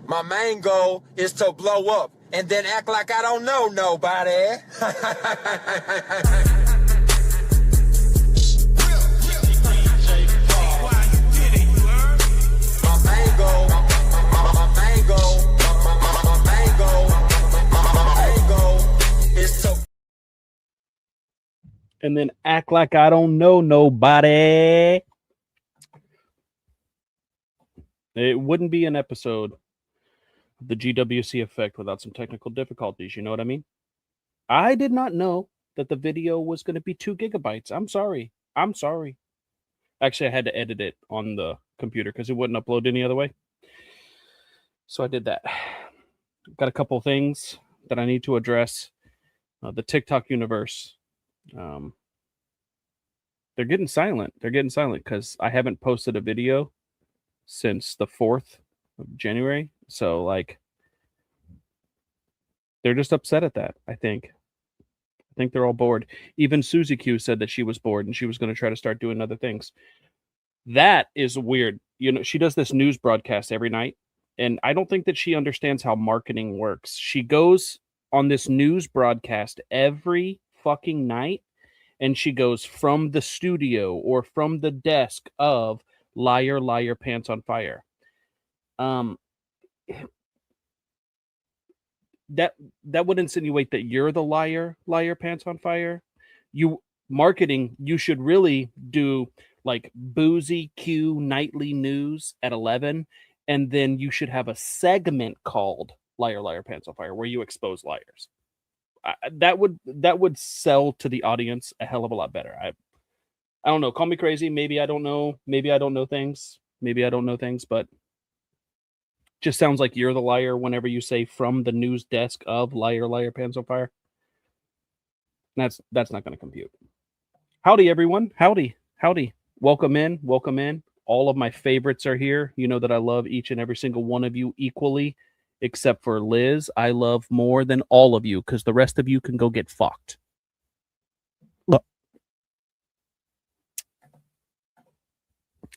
My main goal is to blow up and then act like I don't know nobody. And then act like I don't know nobody. It wouldn't be an episode of the GWC Effect without some technical difficulties. You know what I mean? I did not know that the video was going to be 2 gigabytes. I'm sorry. Actually, I had to edit it on the computer because it wouldn't upload any other way. So I did that. Got a couple things that I need to address. The TikTok universe. They're getting silent. They're getting silent because I haven't posted a video since the 4th of January. So, like, they're just upset at that, I think. I think they're all bored. Even Susie Q said that she was bored and she was going to try to start doing other things. That is weird. You know, she does this news broadcast every night, and I don't think that she understands how marketing works. She goes on this news broadcast every fucking night, and she goes from the studio or from the desk of Liar, Liar, Pants on Fire. That would insinuate that you're the liar, Liar, Pants on Fire. You should really do like Boozy Q nightly news at 11, and then you should have a segment called Liar, Liar, Pants on Fire where you expose liars. That would sell to the audience a hell of a lot better. I don't know. Call me crazy. Maybe I don't know. Maybe I don't know things. But just sounds like you're the liar whenever you say from the news desk of Liar, Liar, Pants on Fire. That's not going to compute. Howdy, everyone. Howdy. Welcome in. All of my favorites are here. You know that I love each and every single one of you equally. Except for Liz, I love more than all of you because the rest of you can go get fucked. Look,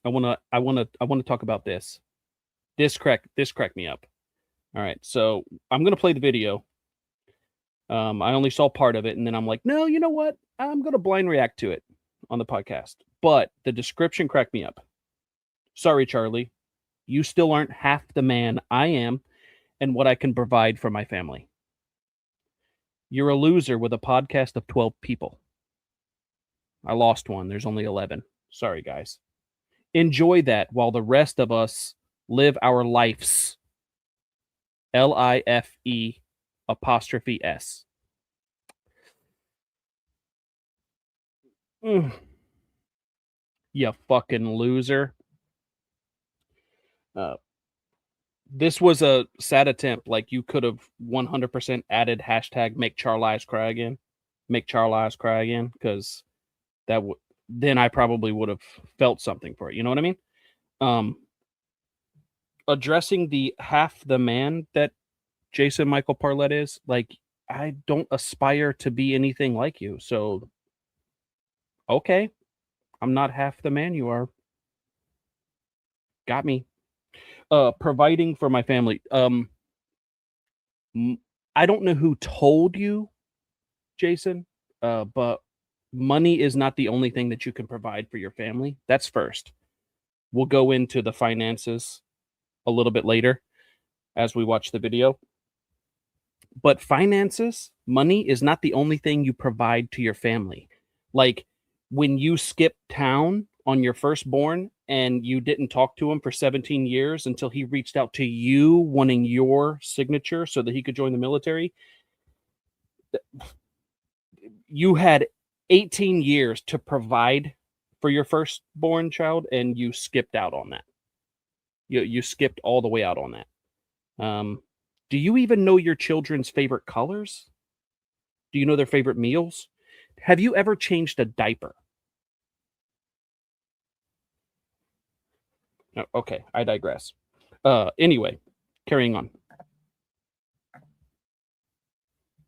I want to talk about this. This cracked me up. All right, so I'm gonna play the video. I only saw part of it, and then I'm like, no, you know what? I'm gonna blind react to it on the podcast. But the description cracked me up. Sorry, Charlie, you still aren't half the man I am and what I can provide for my family. You're a loser with a podcast of 12 people. I lost one. There's only 11. Sorry, guys. Enjoy that while the rest of us live our lives. LIFE''S. You fucking loser. This was a sad attempt. Like, you could have 100% added hashtag make Charlize cry again. Make Charlize cry again. Because then I probably would have felt something for it. You know what I mean? Addressing the half the man that Jason Michael Parlett is, like, I don't aspire to be anything like you. So, okay. I'm not half the man you are. Got me. Providing for my family. I don't know who told you, Jason, but money is not the only thing that you can provide for your family. That's first. We'll go into the finances a little bit later as we watch the video. But finances, money is not the only thing you provide to your family. Like, when you skip town on your firstborn and you didn't talk to him for 17 years until he reached out to you wanting your signature so that he could join the military, you had 18 years to provide for your firstborn child, and you skipped out on that. You skipped all the way out on that. Do you even know your children's favorite colors? Do you know their favorite meals? Have you ever changed a diaper? Okay, I digress. Anyway, carrying on.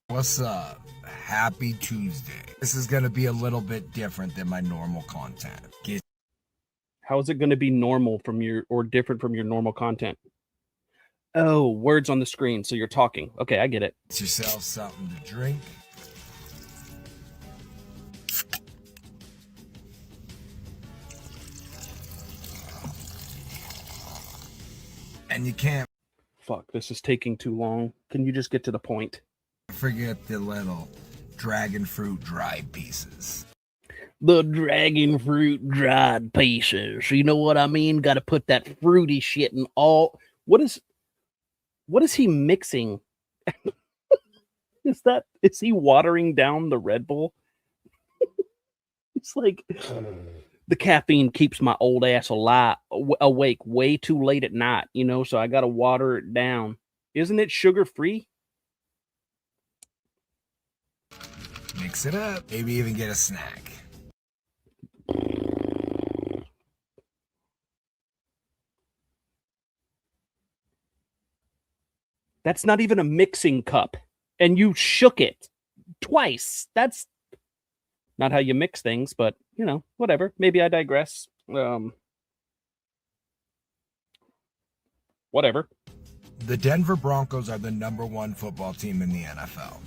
What's up? Happy Tuesday. This is going to be a little bit different than my normal content. How is it going to be normal different from your normal content? Oh, words on the screen. So you're talking. Okay, I get it. Get yourself something to drink. And you can't Fuck, this is taking too long. Can you just get to the point? forget the little dragon fruit dried pieces. The dragon fruit dried pieces. You know what I mean? Got to put that fruity shit in all. What is he mixing? Is he watering down the Red Bull? It's like the caffeine keeps my old ass awake way too late at night, so I got to water it down. Isn't it sugar free? Mix it up. Maybe even get a snack. That's not even a mixing cup. And you shook it twice. That's not how you mix things, but whatever. Maybe I digress. Whatever. The Denver Broncos are the #1 football team in the NFL.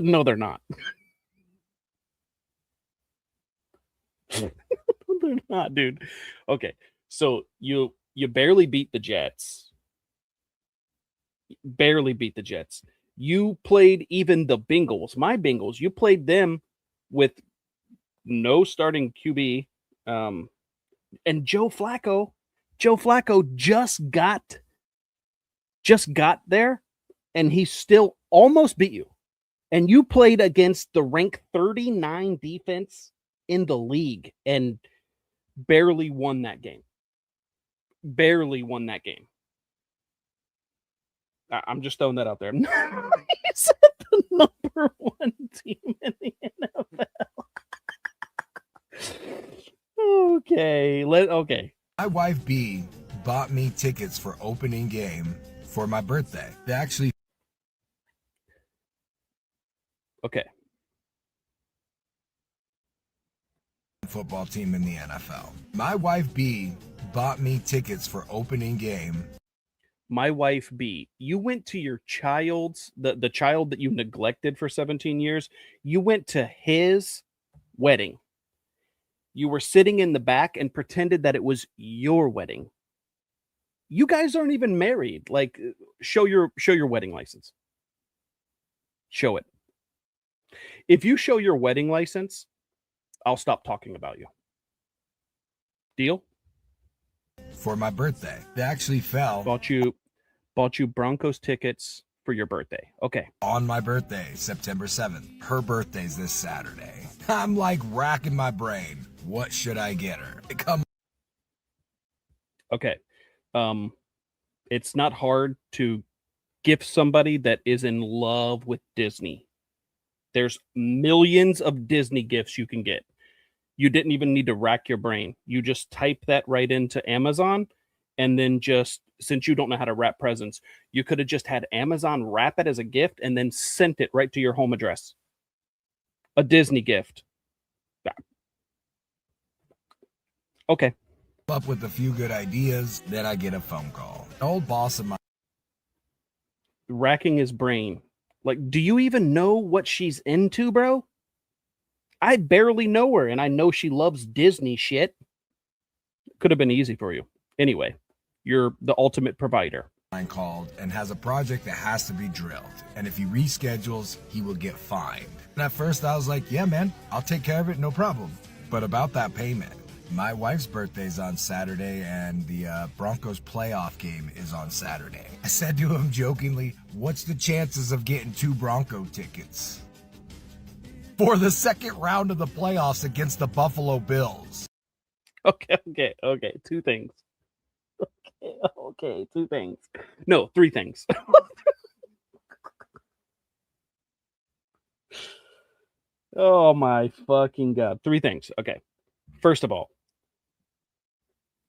No, they're not. They're not, dude. Okay, so you barely beat the Jets. Barely beat the Jets. You played even the Bengals. My Bengals. You played them with no starting QB. And Joe Flacco. Joe Flacco just got there, and he still almost beat you. And you played against the ranked 39 defense in the league and barely won that game. Barely won that game. I'm just throwing that out there. He's the #1 team in the NFL. Okay. My wife B bought me tickets for opening game for my birthday. They actually Okay. Football team in the NFL. My wife B bought me tickets for opening game. My wife B, you went to your child's, the child that you neglected for 17 years, you went to his wedding. You were sitting in the back and pretended that it was your wedding. You guys aren't even married. Like, show your wedding license. Show it. If you show your wedding license, I'll stop talking about you. Deal? For my birthday. They actually fell Bought you Broncos tickets for your birthday. Okay. on my birthday, September 7th. Her birthday's this Saturday. I'm like racking my brain. What should I get her? Okay. It's not hard to gift somebody that is in love with Disney. There's millions of Disney gifts you can get. You didn't even need to rack your brain. You just type that right into Amazon, and then since you don't know how to wrap presents, you could have just had Amazon wrap it as a gift and then sent it right to your home address. A Disney gift. Okay. Up with a few good ideas, then I get a phone call. An old boss of mine Racking his brain. Like, do you even know what she's into, bro? I barely know her, and I know she loves Disney shit. Could have been easy for you. Anyway, you're the ultimate provider. called and has a project that has to be drilled. And if he reschedules, he will get fined. And at first I was like, yeah, man, I'll take care of it, no problem. But about that payment, my wife's birthday's on Saturday and the Broncos playoff game is on Saturday. I said to him jokingly, what's the chances of getting 2 Bronco tickets for the second round of the playoffs against the Buffalo Bills? Okay. 2 things. Okay, 2 things. No, 3 things. Oh my fucking God. 3 things. Okay. First of all,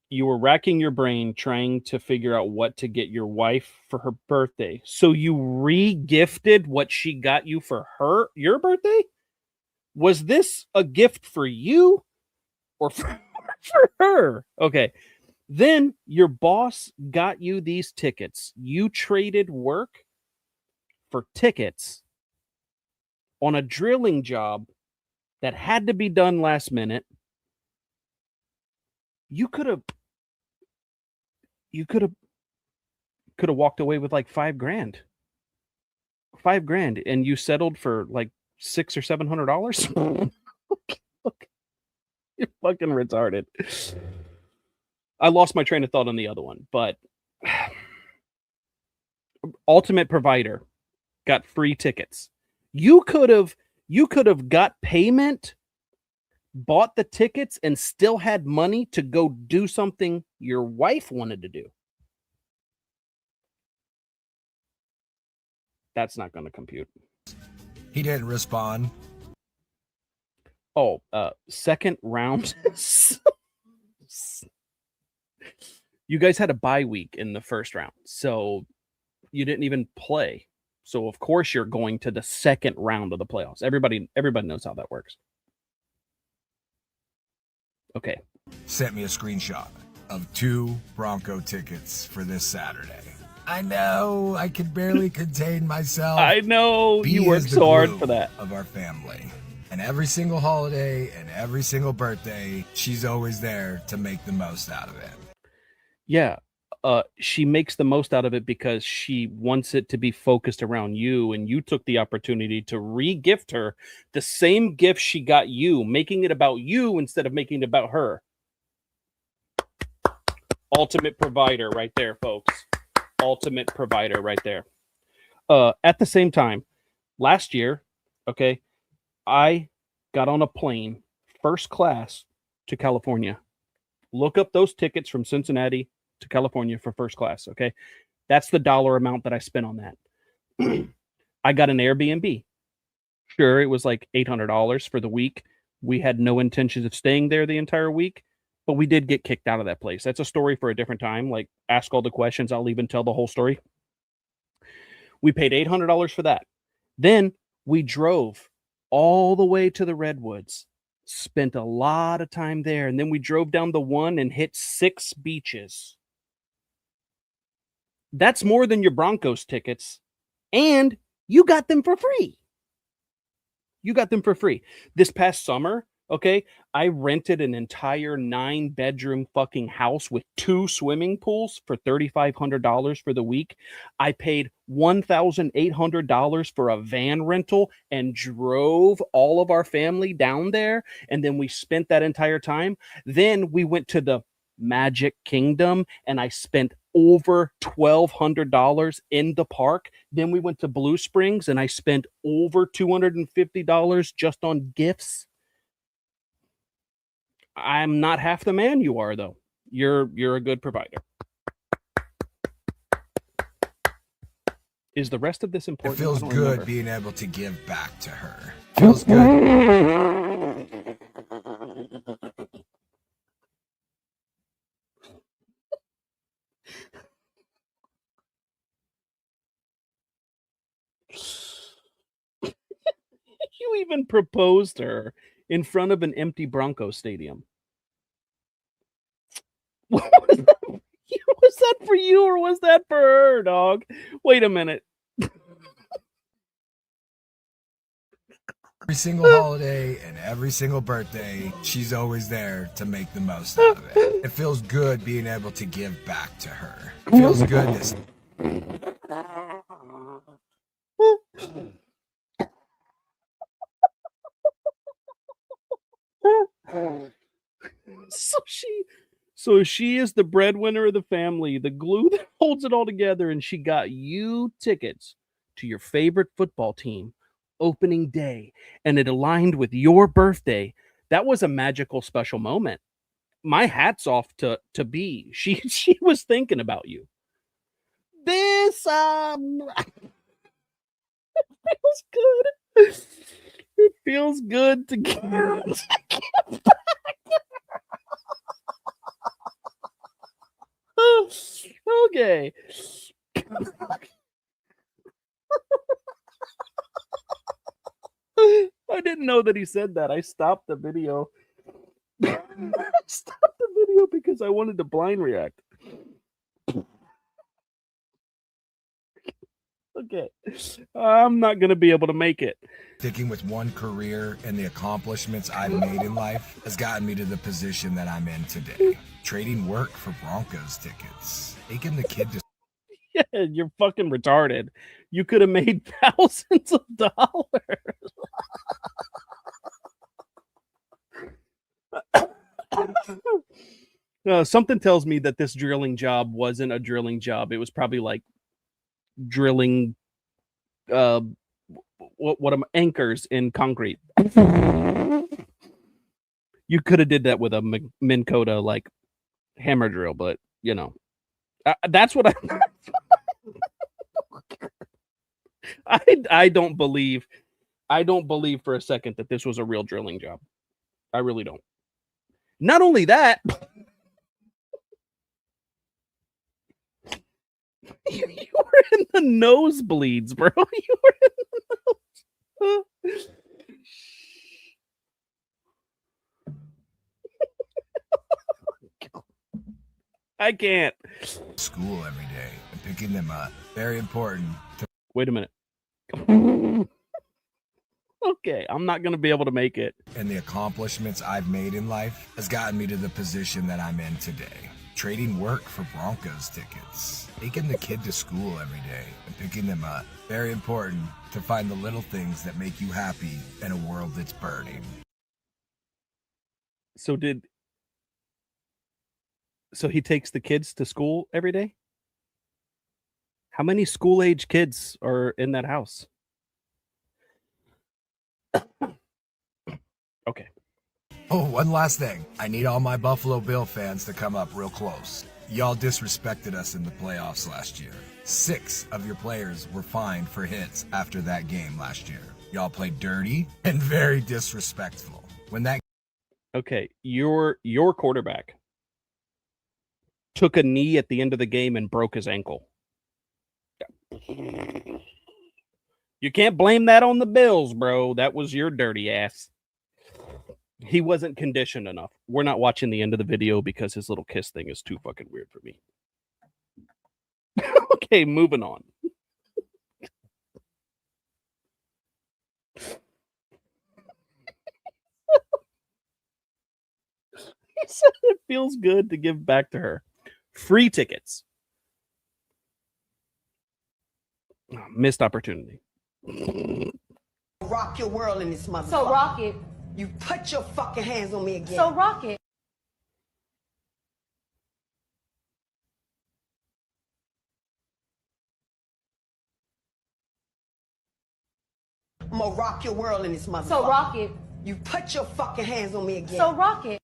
you were racking your brain trying to figure out what to get your wife for her birthday. So you re-gifted what she got you for your birthday? Was this a gift for you or for her? Okay. Then your boss got you these tickets. You traded work for tickets on a drilling job that had to be done last minute. You could have walked away with like $5,000. $5,000, and you settled for like $600 or $700. You're fucking retarded. I lost my train of thought on the other one, but Ultimate Provider got free tickets. You could have got payment, bought the tickets, and still had money to go do something your wife wanted to do. That's not going to compute. He didn't respond. Oh, second round. You guys had a bye week in the first round, so you didn't even play. So of course you're going to the second round of the playoffs. Everybody knows how that works. Okay. Sent me a screenshot of 2 Bronco tickets for this Saturday. I know, I can barely contain myself. I know, B you worked is the so hard glue for that. Of our family. And every single holiday and every single birthday, she's always there to make the most out of it. Yeah. She makes the most out of it because she wants it to be focused around you, and you took the opportunity to re-gift her the same gift she got you, making it about you instead of making it about her. Ultimate Provider right there, folks. Ultimate Provider right there. At the same time, last year, okay, I got on a plane, first class, to California. Look up those tickets from Cincinnati to California for first class, okay? That's the dollar amount that I spent on that. I got an Airbnb. Sure, it was like $800 for the week. We had no intentions of staying there the entire week, but we did get kicked out of that place. That's a story for a different time. Like, ask all the questions. I'll even tell the whole story. We paid $800 for that. Then we drove all the way to the Redwoods, spent a lot of time there, and then we drove down the one and hit 6 beaches. That's more than your Broncos tickets, and you got them for free. You got them for free. This past summer, okay, I rented an entire 9-bedroom fucking house with 2 swimming pools for $3,500 for the week. I paid $1,800 for a van rental and drove all of our family down there. And then we spent that entire time. Then we went to the Magic Kingdom and I spent over $1,200 in the park. Then we went to Blue Springs and I spent over $250 just on gifts. I'm not half the man you are, though. You're a good provider. Is the rest of this important? It feels good being able to give back to her. Feels good. You even proposed her in front of an empty Broncos stadium. Was that for you or was that for her, dog? Wait a minute. Every single holiday and every single birthday, she's always there to make the most out of it. It feels good being able to give back to her. It feels good to... So she is the breadwinner of the family, the glue that holds it all together, and she got you tickets to your favorite football team opening day, and it aligned with your birthday. That was a magical, special moment. My hat's off to B. She was thinking about you. This it feels good. It feels good to get back. Okay. I didn't know that he said that. I stopped the video. Stop the video because I wanted to blind react. Okay. I'm not going to be able to make it. Sticking with one career and the accomplishments I've made in life has gotten me to the position that I'm in today. Trading work for Broncos tickets. Taking the kid to Yeah, you're fucking retarded. You could have made thousands of dollars. Something tells me that this drilling job wasn't a drilling job. It was probably like drilling what am anchors in concrete. You could have did that with a Minn Kota like hammer drill, but you know, that's what I don't believe for a second that this was a real drilling job. I really don't. Not only that, you were in the nosebleeds, bro. You were in the nose. I can't. School every day and picking them up. Very important. Wait a minute. Okay, I'm not going to be able to make it. And the accomplishments I've made in life has gotten me to the position that I'm in today. Trading work for Broncos tickets. Taking the kid to school every day and picking them up. Very important to find the little things that make you happy in a world that's burning. So he takes the kids to school every day? How many school-age kids are in that house? Okay. Oh, one last thing. I need all my Buffalo Bill fans to come up real close. Y'all disrespected us in the playoffs last year. 6 of your players were fined for hits after that game last year. Y'all played dirty and very disrespectful. Okay, your quarterback took a knee at the end of the game and broke his ankle. You can't blame that on the Bills, bro. That was your dirty ass. He wasn't conditioned enough. We're not watching the end of the video because his little kiss thing is too fucking weird for me. Okay, moving on. He said it feels good to give back to her. Free tickets. Oh, missed opportunity. Rock your world in this motherfucker. So rock it. You put your fucking hands on me again. So rock it. I'm gonna rock your world in this motherfucker. So rock it. You put your fucking hands on me again. So rock it.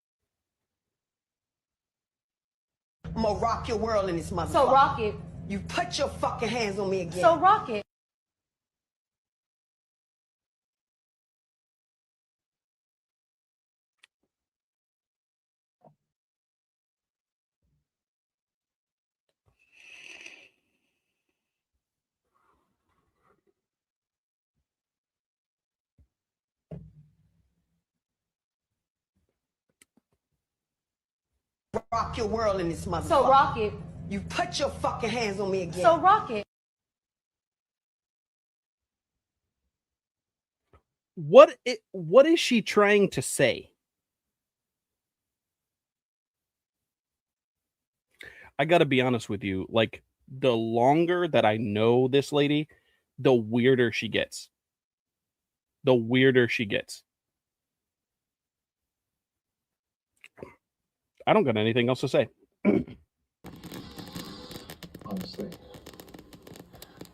I'm gonna rock your world in this motherfucker. So rock it. You put your fucking hands on me again. So rock it. Rock your world in this motherfucker. So rock it. You put your fucking hands on me again. So rock it. What is she trying to say? I got to be honest with you. Like, the longer that I know this lady, the weirder she gets. The weirder she gets. I don't got anything else to say. Honestly,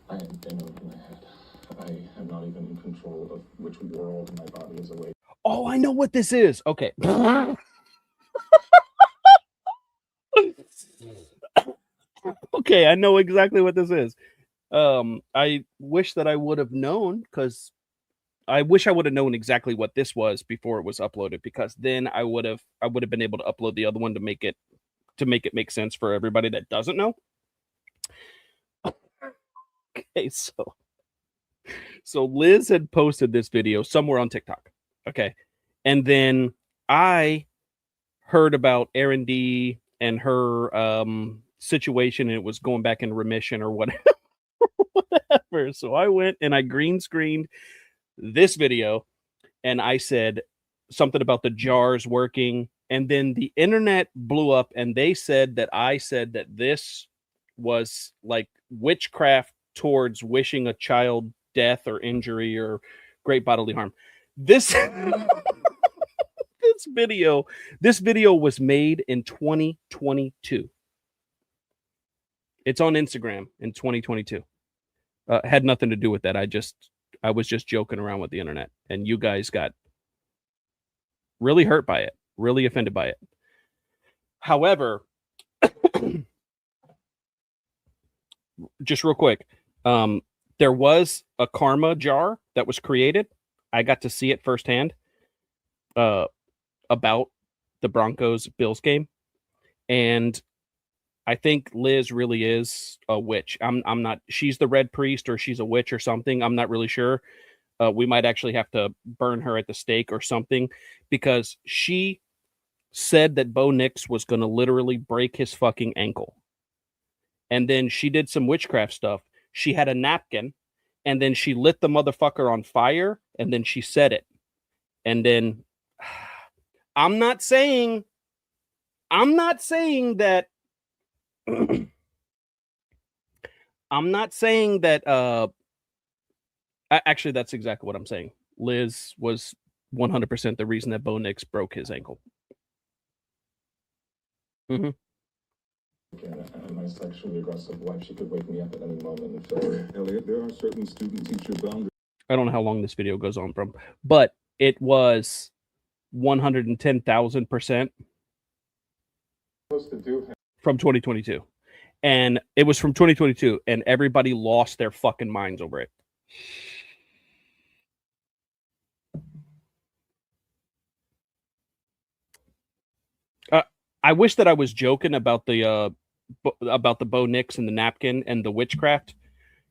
I am in over my head. I am not even in control of which world my body is awake. Oh, I know what this is. Okay. Okay, I know exactly what this is. I wish that I would have known, because I wish I would have known exactly what this was before it was uploaded, because then I would have been able to upload the other one to make it make sense for everybody that doesn't know. Okay, so Liz had posted this video somewhere on TikTok. Okay. And then I heard about Erin D and her situation, and it was going back in remission or whatever. Whatever. So I went and I green screened this video, and I said something about the jars working, and then the internet blew up, and they said that I said that this was like witchcraft towards wishing a child death or injury or great bodily harm. This this video was made in 2022. It's on Instagram in 2022. Had nothing to do with that. I was just joking around with the internet, and you guys got really hurt by it, really offended by it. However, just real quick, there was a karma jar that was created. I got to see it firsthand about the Broncos Bills game, and I think Liz really is a witch. I'm not. She's the red priest, or she's a witch or something. I'm not really sure. We might actually have to burn her at the stake or something, because she said that Bo Nix was going to literally break his fucking ankle. And then she did some witchcraft stuff. She had a napkin, and then she lit the motherfucker on fire, and then she said it. And then I'm not saying that I'm not saying that actually that's exactly what I'm saying. Liz was 100% the reason that Bo Nix broke his ankle. Mm-hmm. And my sexually aggressive wife, she could wake me up at any moment and feel Elliot, there are certain student-teacher boundaries. I don't know how long this video goes on from, but it was 110,000% from 2022. And it was from 2022, and everybody lost their fucking minds over it. I wish that I was joking about the Bo Nix and the napkin and the witchcraft.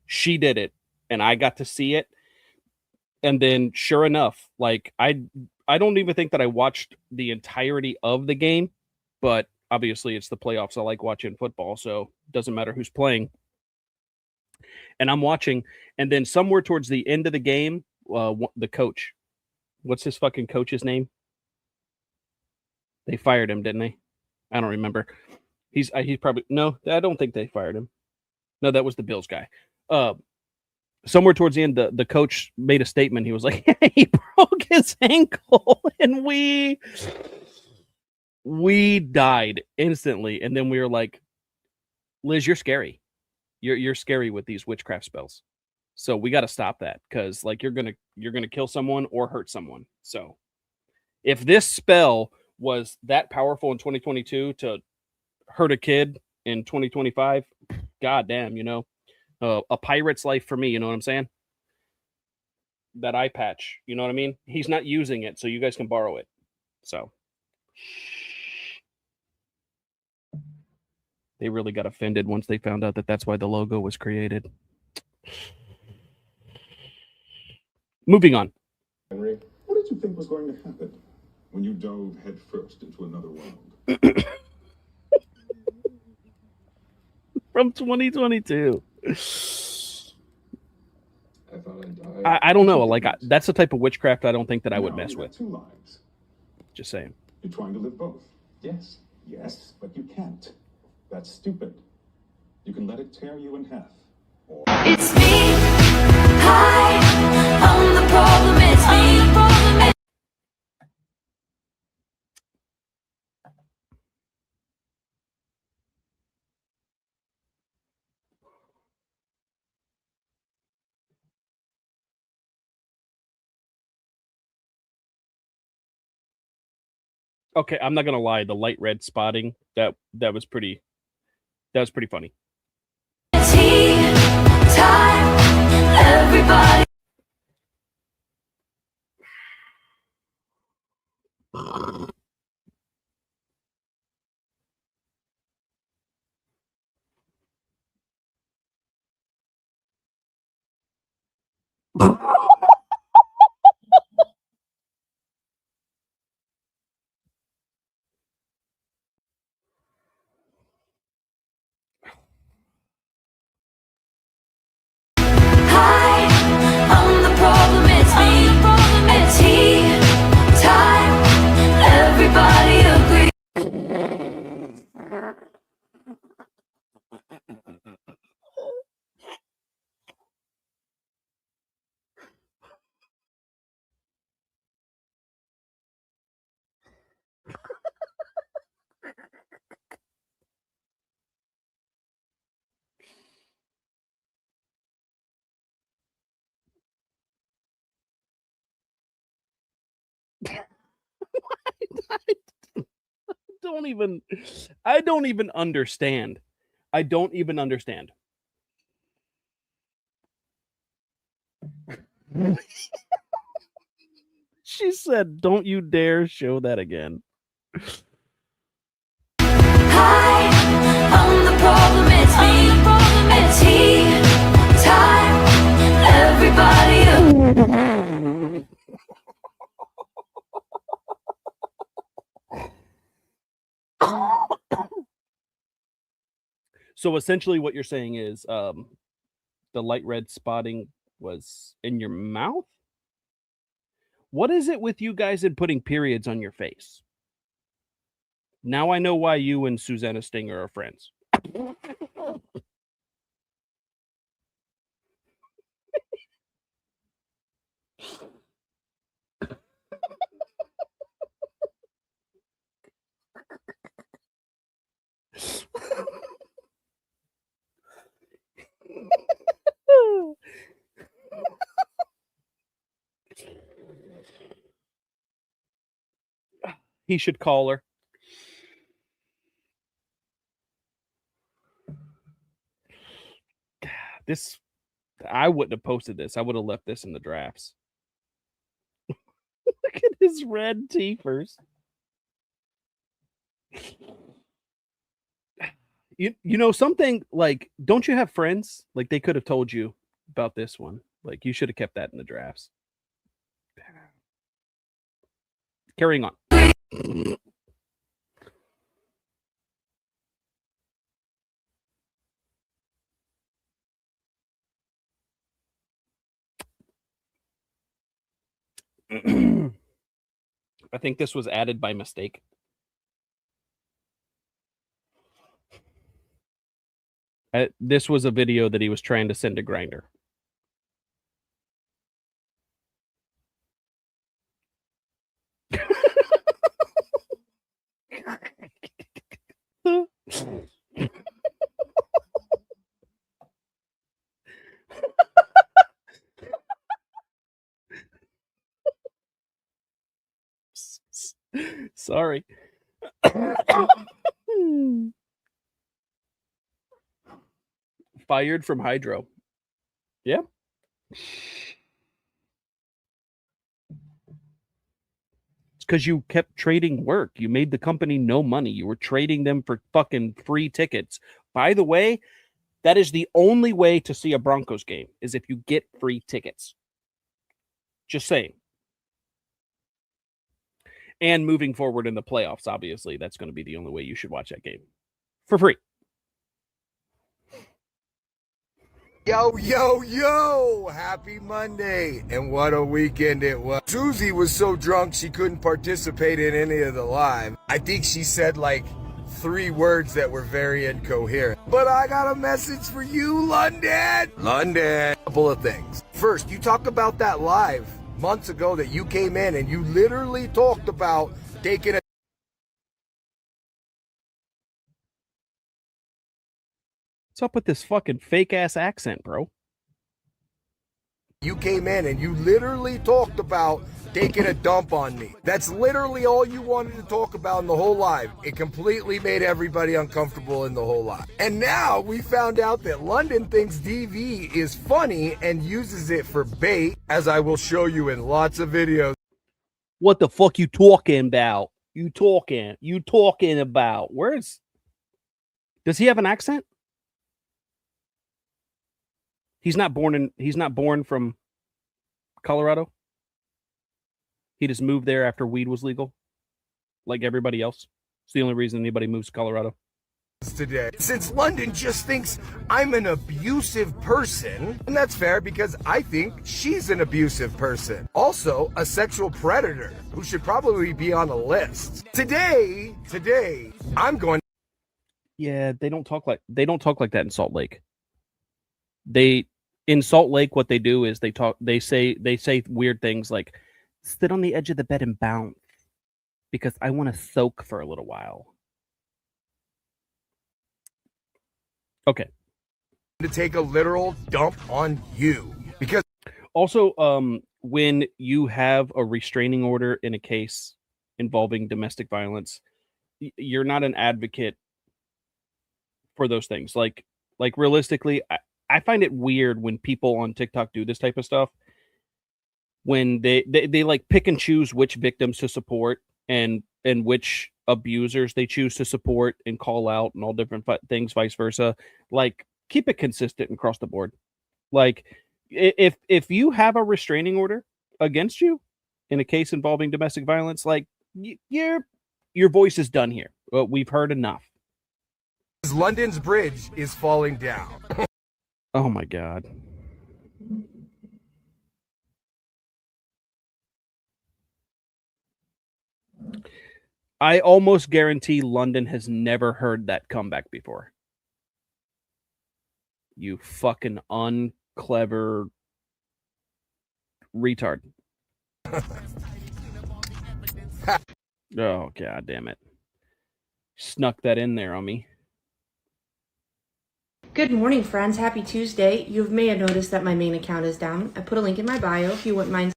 She did it, and I got to see it. And then, sure enough, like I don't even think that I watched the entirety of the game, but obviously it's the playoffs. I like watching football, so it doesn't matter who's playing. And I'm watching, and then somewhere towards the end of the game, the coach, what's his fucking coach's name? They fired him, didn't they? I don't remember. He's probably, no, I don't think they fired him. No, that was the Bills guy. Somewhere towards the end, the coach made a statement. He was like, he broke his ankle, and we died instantly. And then we were like, Liz, you're scary. You're scary with these witchcraft spells. So we got to stop that, because like you're gonna kill someone or hurt someone. So if this spell was that powerful in 2022 to hurt a kid in 2025, goddamn, a pirate's life for me. You know what I'm saying? That eye patch. You know what I mean? He's not using it, so you guys can borrow it. So they really got offended once they found out that that's why the logo was created. Moving on. Henry, what did you think was going to happen when you dove headfirst into another world? From 2022. I thought I'd die. I don't know. Like, that's the type of witchcraft I don't think that I would Now mess you got with. 2 lives. Just saying. You're trying to live both. Yes, but you can't. That's stupid. You can let it tear you in half. Or It's me. Hi, I'm the problem. It's me. Okay, I'm not gonna lie. The light red spotting that was pretty funny. Tea time, everybody. I don't even understand. I don't even understand. She said, "Don't you dare show that again." Hi, I'm the problem, it's me. It's tea time, everybody. So essentially what you're saying is the light red spotting was in your mouth? What is it with you guys and putting periods on your face? Now I know why you and Susanna Stinger are friends. He should call her. This, I wouldn't have posted this. I would have left this in the drafts. Look at his red teethers. You know something, like, don't you have friends? Like, they could have told you about this one. Like, you should have kept that in the drafts. Carrying on. I think this was added by mistake. This was a video that he was trying to send to Grindr. Sorry. Fired from Hydro. Yeah. It's because you kept trading work. You made the company no money. You were trading them for fucking free tickets. By the way, that is the only way to see a Broncos game, is if you get free tickets. Just saying. And moving forward in the playoffs, obviously, that's going to be the only way you should watch that game. For free. Yo, yo, yo! Happy Monday! And what a weekend it was. Susie was so drunk she couldn't participate in any of the live. I think she said like 3 words that were very incoherent. But I got a message for you, London! London! A couple of things. First, you talked about that live months ago that you came in and you literally talked about taking a What's up with this fucking fake ass accent, bro? You came in and you literally talked about taking a dump on me. That's literally all you wanted to talk about in the whole live. It completely made everybody uncomfortable in the whole live. And now we found out that London thinks DV is funny and uses it for bait, as I will show you in lots of videos. What the fuck you talking about? You talking about? Does he have an accent? He's not born from Colorado. He just moved there after weed was legal, like everybody else. It's the only reason anybody moves to Colorado. Today, since London just thinks I'm an abusive person, and that's fair because I think she's an abusive person. Also, a sexual predator who should probably be on a list. Today, I'm going. Yeah, they don't talk like that in Salt Lake. In Salt Lake, what they do is they say weird things like, sit on the edge of the bed and bounce because I want to soak for a little while. Okay. To take a literal dump on you because also, when you have a restraining order in a case involving domestic violence, you're not an advocate for those things. Like realistically, I find it weird when people on TikTok do this type of stuff, when they like pick and choose which victims to support and which abusers they choose to support and call out and all different things, vice versa. Like, keep it consistent and across the board. Like, if you have a restraining order against you in a case involving domestic violence, like, your voice is done here. Well, we've heard enough. London's bridge is falling down. Oh my God. I almost guarantee London has never heard that comeback before. You fucking unclever retard. Oh, God damn it. Snuck that in there on me. Good morning, friends. Happy Tuesday. You may have noticed that my main account is down. I put a link in my bio if you wouldn't mind.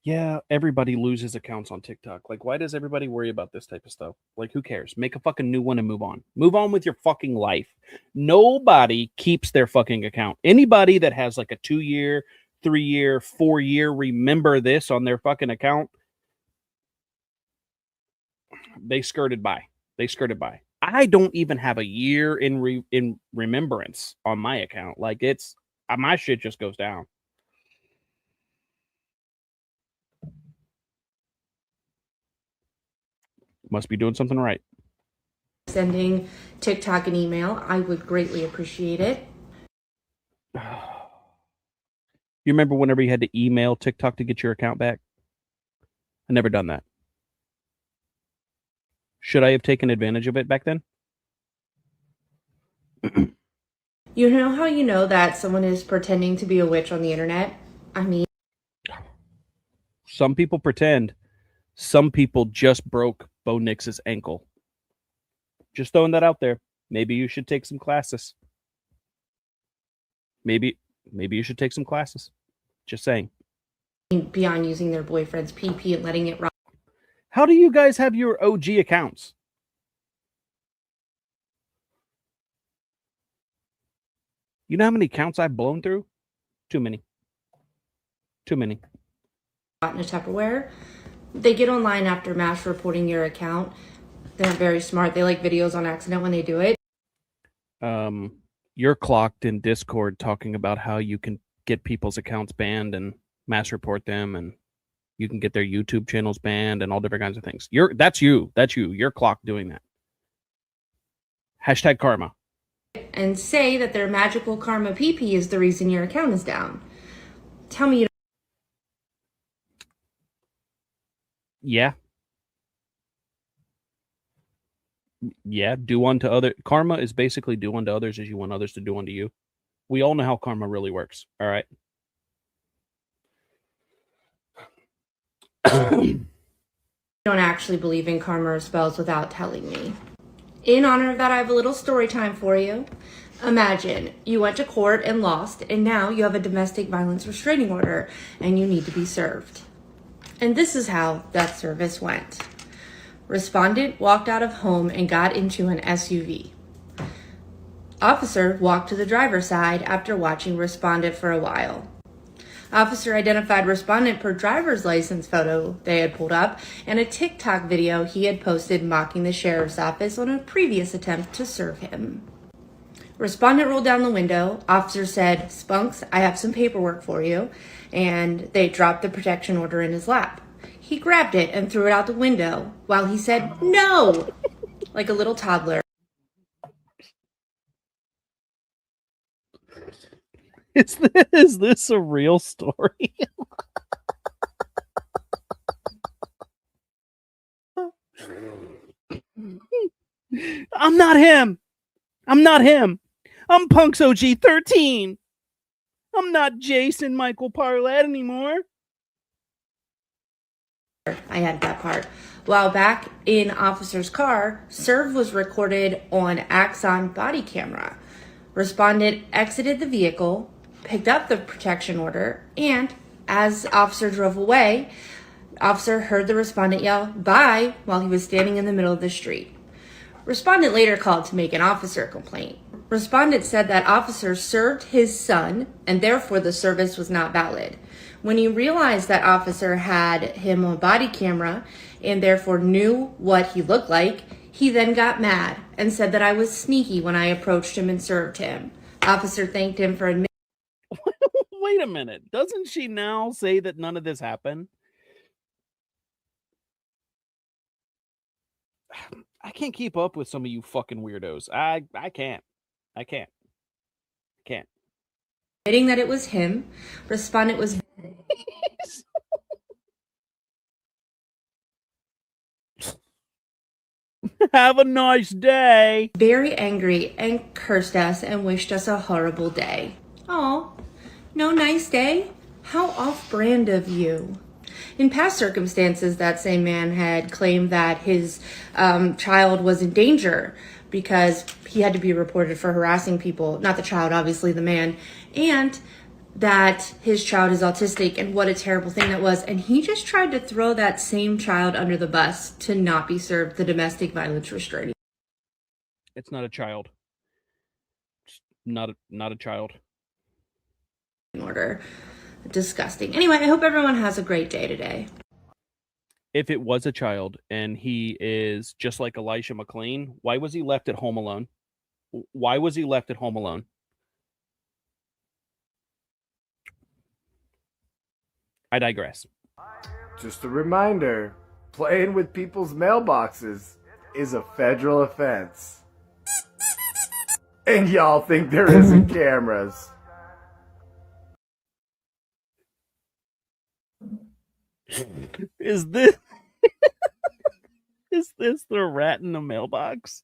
Yeah, everybody loses accounts on TikTok. Like, why does everybody worry about this type of stuff? Like, who cares? Make a fucking new one and move on. Move on with your fucking life. Nobody keeps their fucking account. Anybody that has like a 2-year, 3-year, 4-year remember this on their fucking account, they skirted by. I don't even have a year in remembrance on my account. Like, it's my shit just goes down. Must be doing something right. Sending TikTok an email, I would greatly appreciate it. You remember whenever you had to email TikTok to get your account back? I never done that. Should I have taken advantage of it back then? You know how you know that someone is pretending to be a witch on the internet? I mean, some people pretend. Some people just broke Bo Nix's ankle. Just throwing that out there. Maybe you should take some classes. Maybe you should take some classes. Just saying. Beyond using their boyfriend's PP and letting it run. How do you guys have your OG accounts? You know how many accounts I've blown through? Too many. In a Tupperware. They get online after mass reporting your account. They're very smart. They like videos on accident when they do it. You're clocked in Discord talking about how you can get people's accounts banned and mass report them, and you can get their YouTube channels banned and all different kinds of things. That's you. You're clocked doing that. Hashtag karma. And say that their magical karma PP is the reason your account is down. Tell me you don't. Yeah, do unto other. Karma is basically do unto others as you want others to do unto you. We all know how karma really works. All right. Don't actually believe in karma or spells without telling me. In honor of that, I have a little story time for you. Imagine you went to court and lost, and now you have a domestic violence restraining order, and you need to be served. And this is how that service went. Respondent walked out of home and got into an SUV. Officer walked to the driver's side after watching respondent for a while. Officer identified respondent per driver's license photo they had pulled up and a TikTok video he had posted mocking the sheriff's office on a previous attempt to serve him. Respondent rolled down the window. Officer said, "Spunks, I have some paperwork for you," and they dropped the protection order in his lap. He grabbed it and threw it out the window while he said, "No!" like a little toddler. Is this a real story? I'm not him. I'm Punk's OG 13. I'm not Jason Michael Parlett anymore. I had that part. While back in officer's car, serve was recorded on Axon body camera. Respondent exited the vehicle, picked up the protection order, and as officer drove away, Officer heard the respondent yell, "Bye," while he was standing in the middle of the street. Respondent later called to make an officer complaint. Respondent said that officer served his son and therefore the service was not valid. When he realized that officer had him on body camera and therefore knew what he looked like, he then got mad and said that I was sneaky when I approached him and served him. Officer thanked him for admitting. Wait a minute. Doesn't she now say that none of this happened? I can't keep up with some of you fucking weirdos. I can't. I can't. Admitting that it was him. Respondent was Have a nice day. very angry and cursed us and wished us a horrible day. Oh, no nice day? How off-brand of you. In past circumstances, that same man had claimed that his child was in danger because he had to be reported for harassing people, not the child, obviously the man, and that his child is autistic and what a terrible thing that was. And he just tried to throw that same child under the bus to not be served the domestic violence restraining It's not a child. It's not a child. order. Disgusting. Anyway, I hope everyone has a great day today. If it was a child and he is just like Elisha McLean, why was he left at home alone? Why was he left at home alone? I digress. Just a reminder, playing with people's mailboxes is a federal offense. And y'all think there isn't cameras. Is this is this the rat in the mailbox?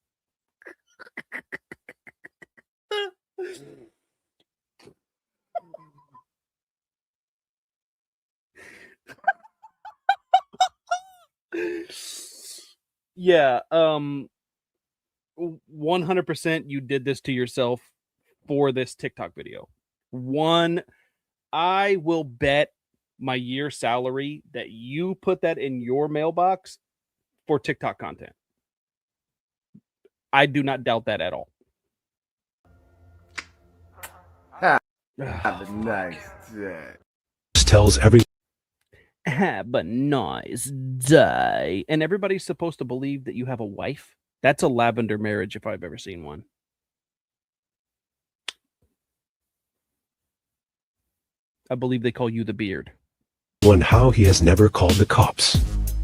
Yeah, 100% you did this to yourself for this TikTok video. I will bet my year salary that you put that in your mailbox for TikTok content. I do not doubt that at all. Have a nice day. Tells every Have a nice day. And everybody's supposed to believe that you have a wife. That's a lavender marriage if I've ever seen one. I believe they call you the beard. one how he has never called the cops.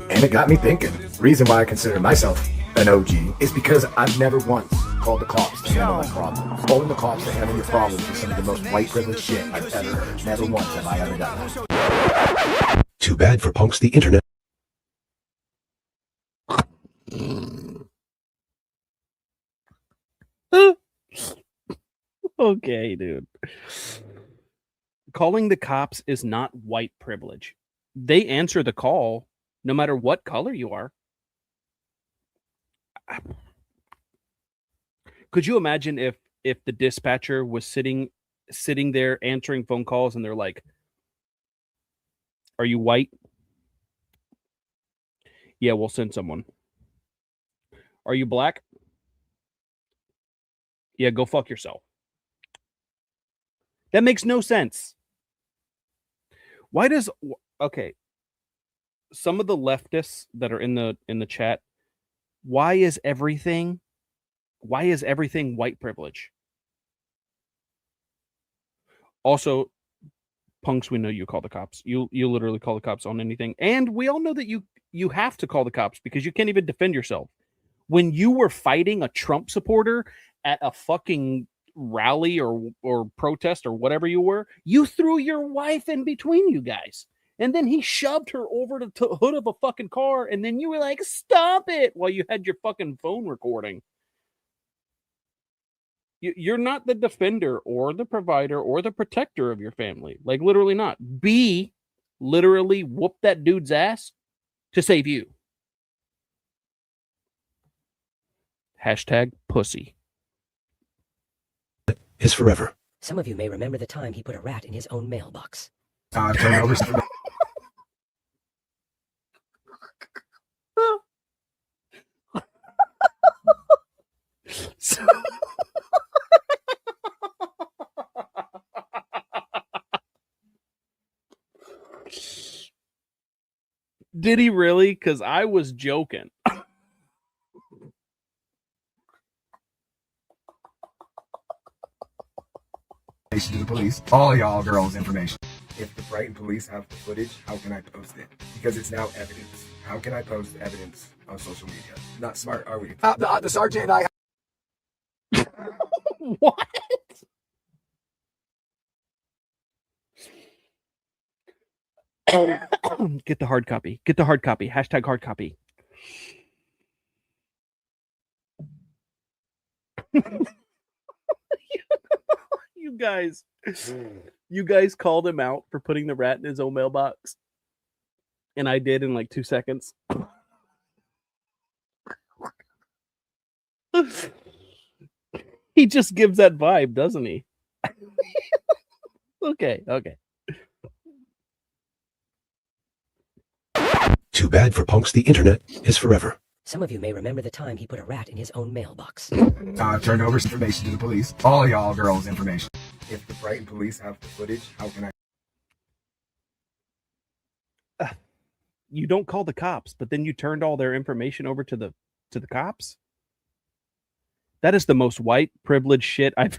And it got me thinking. Reason why I consider myself an OG is because I've never once called the cops to handle my problems. Calling the cops to handle your problems is some of the most white privilege shit I've ever heard. Never once have I ever done that. Too bad for punks the internet. Okay, dude. Calling the cops is not white privilege. They answer the call no matter what color you are. Could you imagine if the dispatcher was sitting there answering phone calls and they're like, "Are you white?" "Yeah, we'll send someone." "Are you black?" "Yeah, go fuck yourself." That makes no sense. Why does okay? Some of the leftists that are in the chat, why is everything white privilege? Also, punks, we know you call the cops. You literally call the cops on anything. And we all know that you have to call the cops because you can't even defend yourself. When you were fighting a Trump supporter at a fucking rally or protest or whatever you were, you threw your wife in between you guys. And then he shoved her over the hood of a fucking car. And then you were like, "Stop it," while you had your fucking phone recording. You're not the defender or the provider or the protector of your family. Like, literally not. B literally whooped that dude's ass to save you. #pussy. Is forever. Some of you may remember the time he put a rat in his own mailbox. I've turned over some Did he really? Because I was joking. To the police, all y'all girls' information. If the Brighton police have the footage, how can I post it? Because it's now evidence. How can I post evidence on social media? Not smart, are we? The sergeant and I. What? Get the hard copy. Get the hard copy. Hashtag hard copy. You guys called him out for putting the rat in his own mailbox. And I did in like 2 seconds. He just gives that vibe, doesn't he? Okay. Too bad for punks, the internet is forever. Some of you may remember the time he put a rat in his own mailbox. I've turned over information to the police, all y'all girls' information. If the Brighton police have the footage, how can I? You don't call the cops, but then you turned all their information over to the cops? That is the most white privileged shit I've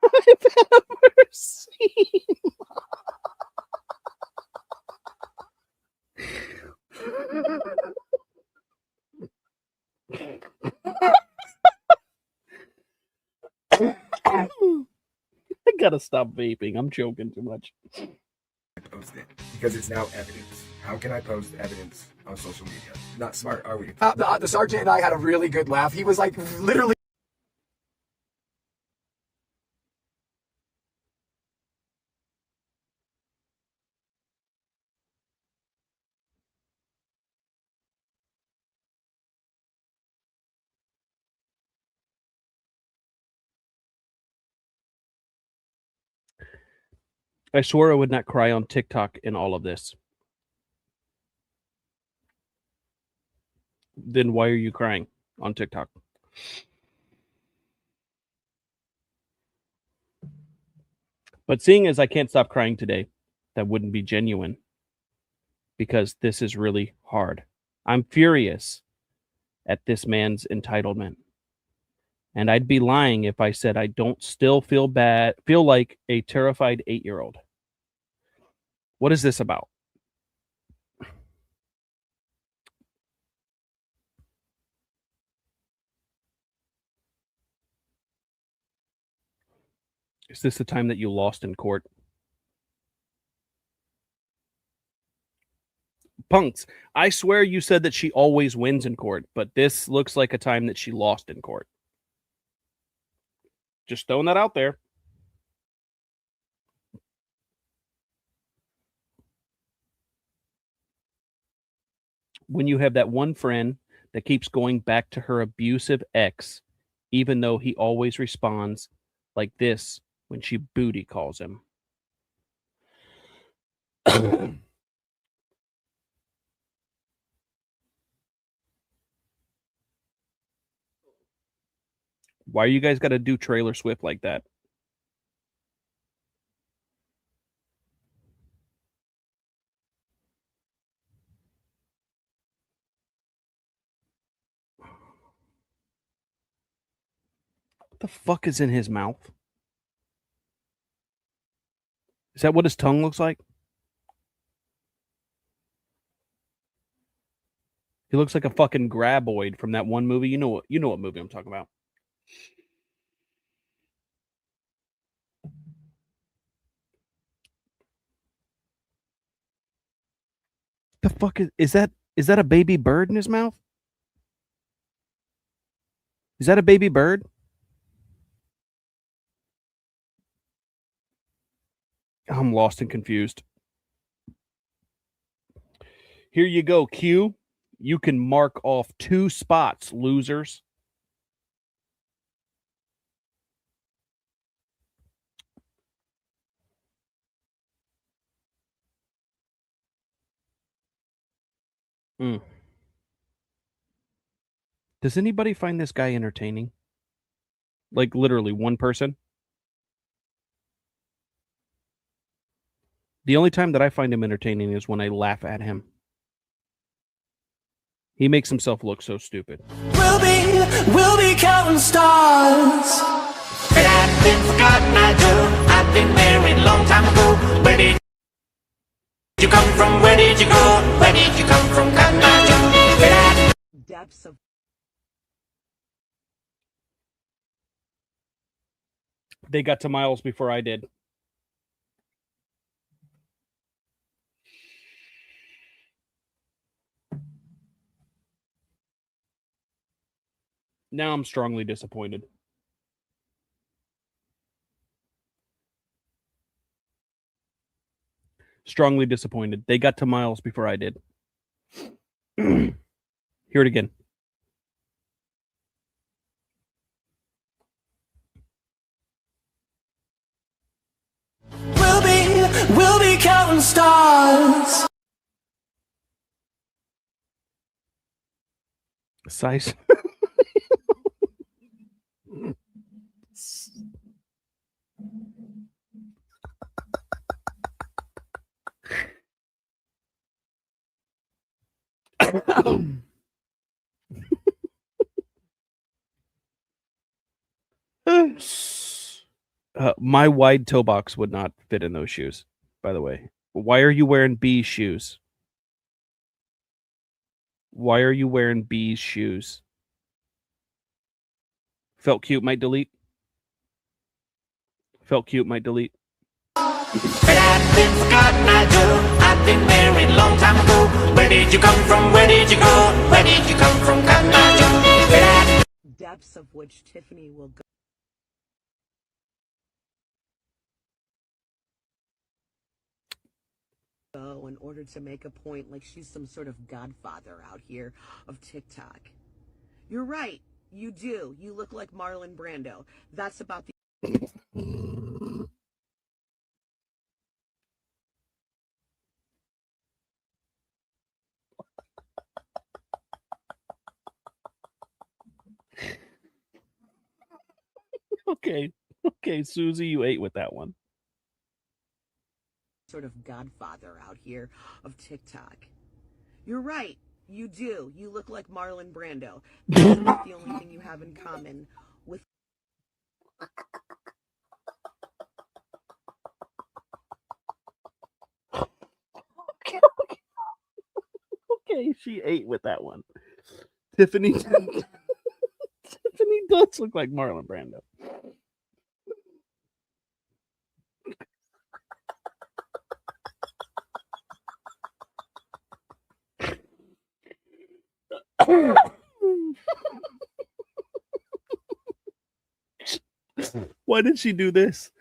ever seen. I gotta stop vaping. I'm joking too much. Post it because it's now evidence. How can I post evidence on social media? Not smart, are we? The sergeant and I had a really good laugh. He was like literally. I swore I would not cry on TikTok in all of this. Then why are you crying on TikTok? But seeing as I can't stop crying today, that wouldn't be genuine. Because this is really hard. I'm furious at this man's entitlement. And I'd be lying if I said I don't still feel like a terrified 8-year-old. What is this about? Is this the time that you lost in court? Punks, I swear you said that she always wins in court, but this looks like a time that she lost in court. Just throwing that out there. When you have that one friend that keeps going back to her abusive ex, even though he always responds like this when she booty calls him. Why you guys got to do Taylor Swift like that? What the fuck is in his mouth? Is that what his tongue looks like? He looks like a fucking graboid from that one movie. You know what movie I'm talking about. The fuck is that? Is that a baby bird in his mouth? Is that a baby bird? I'm lost and confused. Here you go, Q. You can mark off 2 spots, losers. Does anybody find this guy entertaining? Like literally one person? The only time that I find him entertaining is when I laugh at him. He makes himself look so stupid. We'll be counting stars. But I've been forgotten, I do. I've been married a long time ago. Where did you come from? Where did you go? Where did you come from, Cotton Eye Joe? Depths of They got to Miles before I did. Now I'm strongly disappointed. Strongly disappointed. They got to Miles before I did. Hear it again. We'll be counting stars. Size. My wide toe box would not fit in those shoes, by the way. Why are you wearing B's shoes? Why are you wearing B's shoes? Felt cute, might delete. Felt cute, might delete. But I've been forgotten, I do. I've been married a long time ago. Where did you come from? Where did you go? Where did you come from, Cotton Eye Joe? depths of which Tiffany will go in order to make a point like she's some sort of godfather out here of TikTok. You're right. You do. You look like Marlon Brando. That's about the... Okay, Susie, you ate with that one. Sort of godfather out here of TikTok. You're right. You do. You look like Marlon Brando. That's about the only thing you have in common with... Okay, she ate with that one. Tiffany Tiffany does look like Marlon Brando. Why did she do this?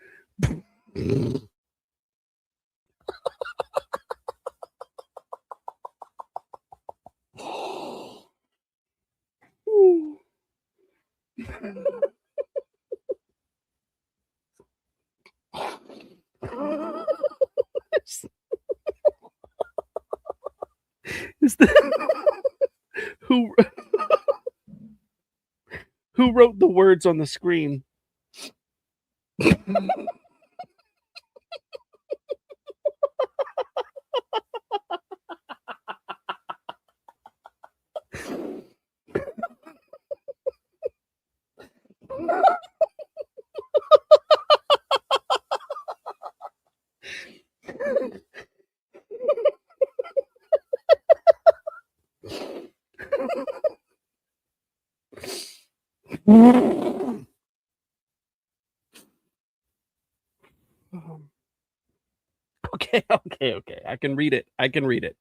Is that who wrote the words on the screen? Okay. I can read it.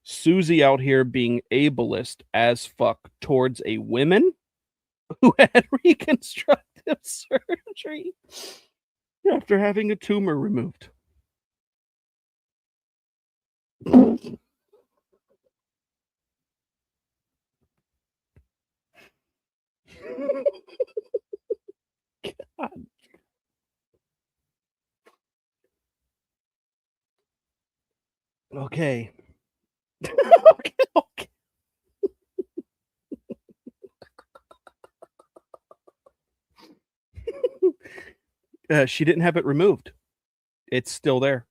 Susie out here being ableist as fuck towards a woman who had reconstructive surgery after having a tumor removed. God. Okay. Okay. She didn't have it removed. It's still there.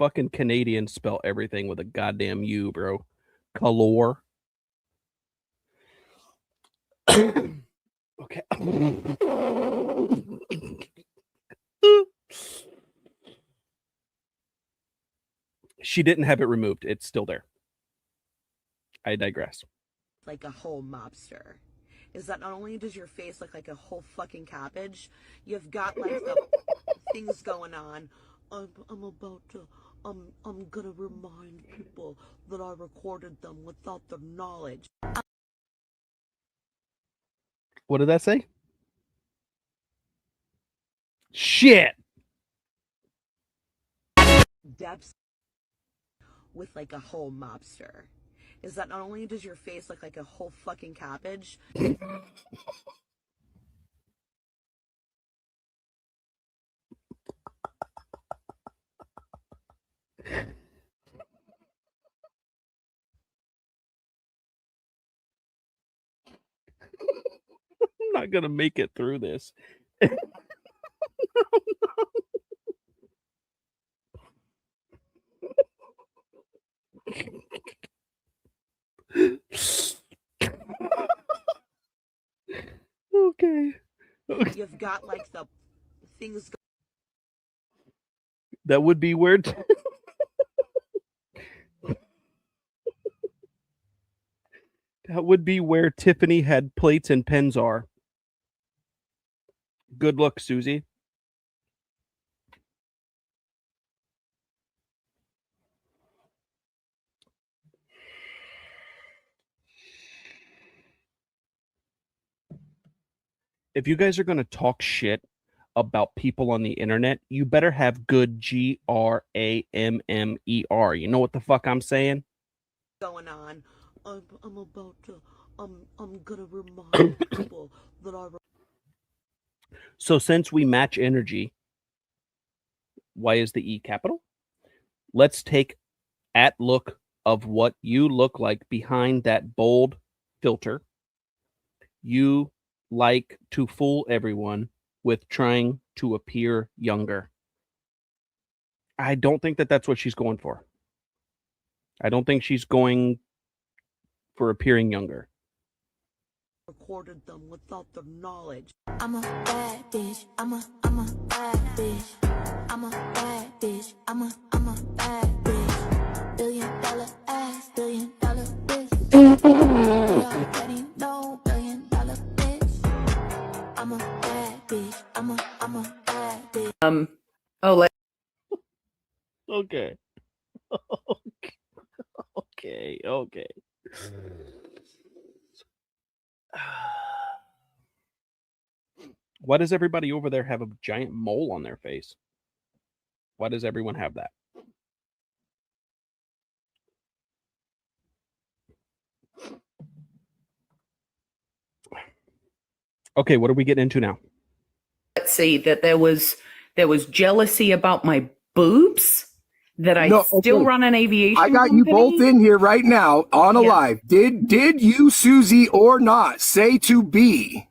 fucking Canadians spell everything with a goddamn U, bro. Color. Okay. She didn't have it removed. It's still there. I digress. Like a whole mobster. Is that not only does your face look like a whole fucking cabbage, you've got like the things going on. I'm gonna remind people that I recorded them without their knowledge. What did that say? Shit. Depths with like a whole mobster. Is that not only does your face look like a whole fucking cabbage? I'm not gonna make it through this. Okay. You've got like the things. That would be weird. That would be where Tiffany had plates and pens are. Good luck, Susie. If you guys are going to talk shit about people on the internet, you better have good GRAMMER. You know what the fuck I'm saying? Going on. I'm gonna remind people that I. So since we match energy, why is the E capital? Let's take at look of what you look like behind that bold filter. You like to fool everyone with trying to appear younger. I don't think that that's what she's going for. I don't think she's going for appearing younger. Recorded them without their knowledge. I'm a bad bitch. I'm a bad bitch. I'm a bad bitch. I'm a bad bitch. $1 billion ass, $1 billion bitch. You already know, $1 billion bitch. I'm a bad bitch. I'm a bad bitch. Okay. Okay. Why does everybody over there have a giant mole on their face? Why does everyone have that? Okay, what are we getting into now? Let's see, that there was jealousy about my boobs, that I still run an aviation I got company? you both in here right now on a live. Did you, Susie, or not, say to be?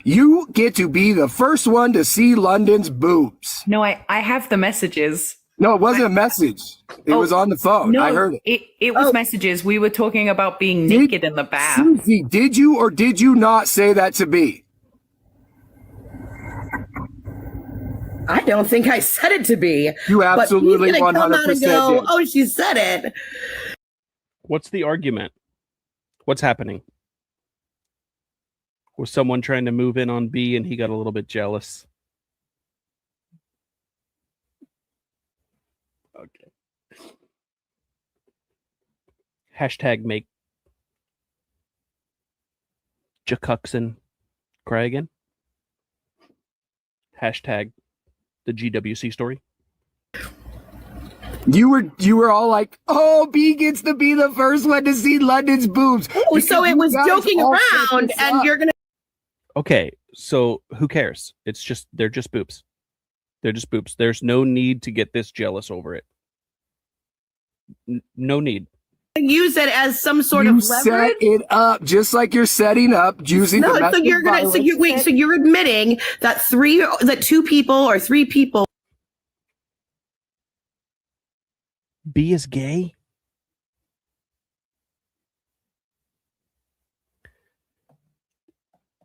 You get to be the first one to see London's boobs. No, I have the messages. No, it wasn't a message. It was on the phone. No, I heard it. It was messages. We were talking about being naked in the bath. Susie, did you or did you not say that to be? I don't think I said it to be. You absolutely 100% did. Oh, she said it. What's the argument? What's happening? Was someone trying to move in on B and he got a little bit jealous? Okay. Hashtag make Jacuxon cry again. Hashtag the GWC story. You were all like, "Oh, B gets to be the first one to see London's boobs." Oh, so it was joking around, and you're gonna. Okay, so who cares? They're just boobs. They're just boobs. There's no need to get this jealous over it. No need. Use it as some sort of leverage. Set it up just like you're setting up using. No, so you're gonna. So you're admitting that two people or three people. B is gay?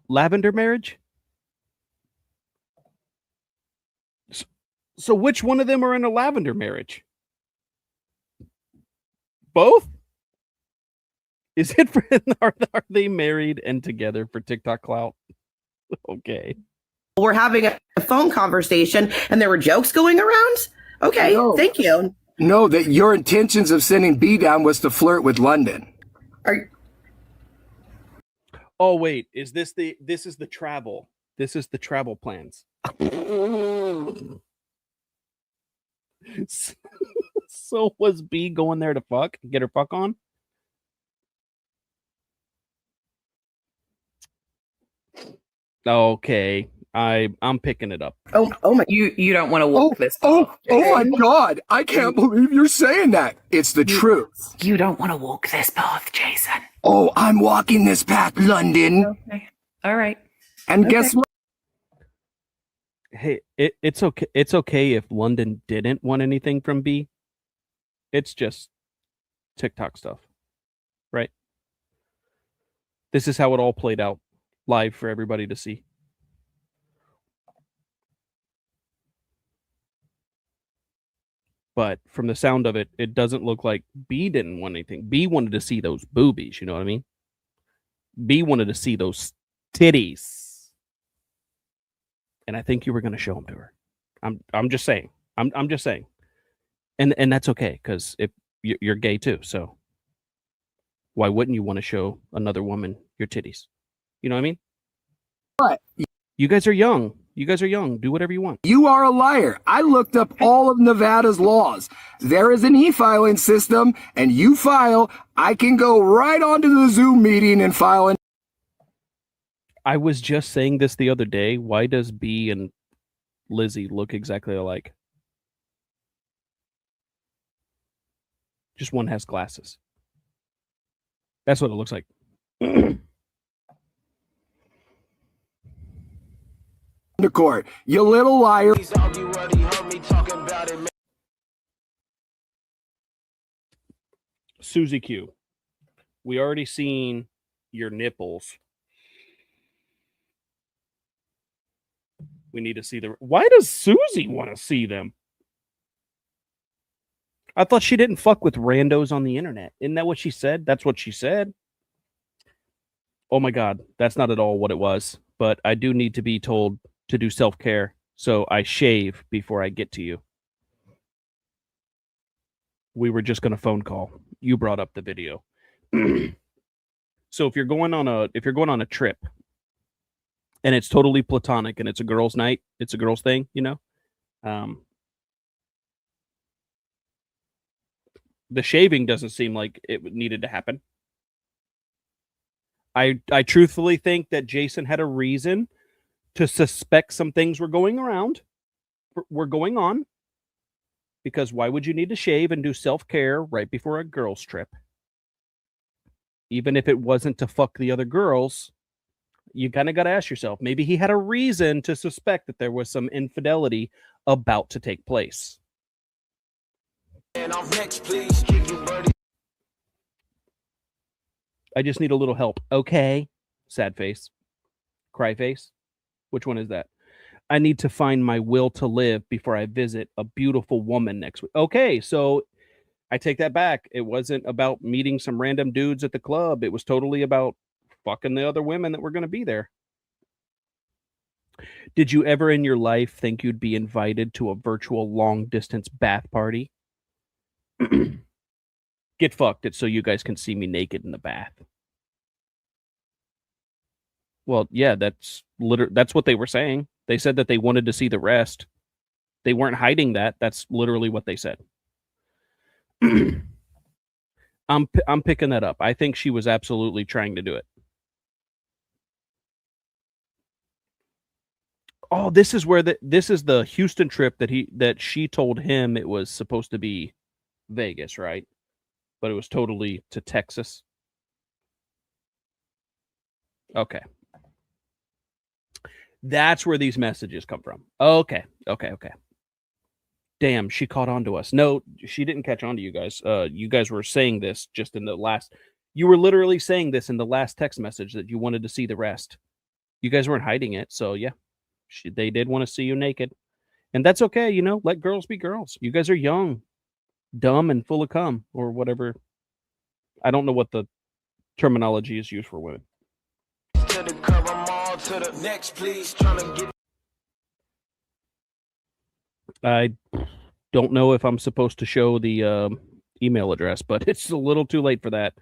Lavender marriage? So which one of them are in a lavender marriage? Both? Is it for, are they married and together for TikTok clout? Okay. We're having a phone conversation and there were jokes going around? Okay, thank you. No, that your intentions of sending B down was to flirt with London. Oh wait, this is the travel. This is the travel plans. So was B going there to get her fuck on? Okay, I'm picking it up. Oh my! You don't want to walk this. Oh my God! I can't believe you're saying that. It's the truth. You don't want to walk this path, Jason. Oh, I'm walking this path, London. Okay. All right. And guess what? Hey, it's okay. It's okay if London didn't want anything from B. It's just TikTok stuff, right? This is how it all played out live for everybody to see. But from the sound of it, it doesn't look like B didn't want anything. B wanted to see those boobies, you know what I mean? B wanted to see those titties. And I think you were going to show them to her. I'm just saying. I'm just saying. And that's okay, because if you're gay too, so why wouldn't you want to show another woman your titties? You know what I mean? What? You guys are young. You guys are young. Do whatever you want. You are a liar. I looked up all of Nevada's laws. There is an e-filing system, and you file. I can go right onto the Zoom meeting and file. I was just saying this the other day. Why does B and Lizzie look exactly alike? Just one has glasses. That's what it looks like. To court, you little liar. Susie Q, we already seen your nipples. We need to see the. Why does Susie want to see them? I thought she didn't fuck with randos on the internet. Isn't that what she said? That's what she said. Oh my God, that's not at all what it was. But I do need to be told to do self-care, so I shave before I get to you. We were just gonna phone call. You brought up the video. So if you're going on a trip and it's totally platonic and it's a girls' night, it's a girls' thing, you know. The shaving doesn't seem like it needed to happen. I truthfully think that Jason had a reason to suspect some things were going on, because why would you need to shave and do self-care right before a girls' trip? Even if it wasn't to fuck the other girls, you kind of got to ask yourself, maybe he had a reason to suspect that there was some infidelity about to take place. And I'm next, please. I just need a little help. Okay. Sad face. Cry face. Which one is that? I need to find my will to live before I visit a beautiful woman next week. Okay, so I take that back. It wasn't about meeting some random dudes at the club. It was totally about fucking the other women that were going to be there. Did you ever in your life think you'd be invited to a virtual long-distance bath party? Get fucked it so you guys can see me naked in the bath. Well, yeah, that's what they were saying. They said that they wanted to see the rest. They weren't hiding that. That's literally what they said. I'm picking that up. I think she was absolutely trying to do it. Oh, this is the Houston trip that she told him it was supposed to be Vegas, right? But it was totally to Texas. Okay. That's where these messages come from. Okay. damn, she caught on to us. No, she didn't catch on to you guys. You guys were saying this just in the last. You were literally saying this in the last text message that you wanted to see the rest. You guys weren't hiding it, so yeah, they did want to see you naked, and that's okay. You know, let girls be girls. You guys are young, dumb, and full of cum, or whatever. I don't know what the terminology is used for women. I don't know if I'm supposed to show the email address, but it's a little too late for that.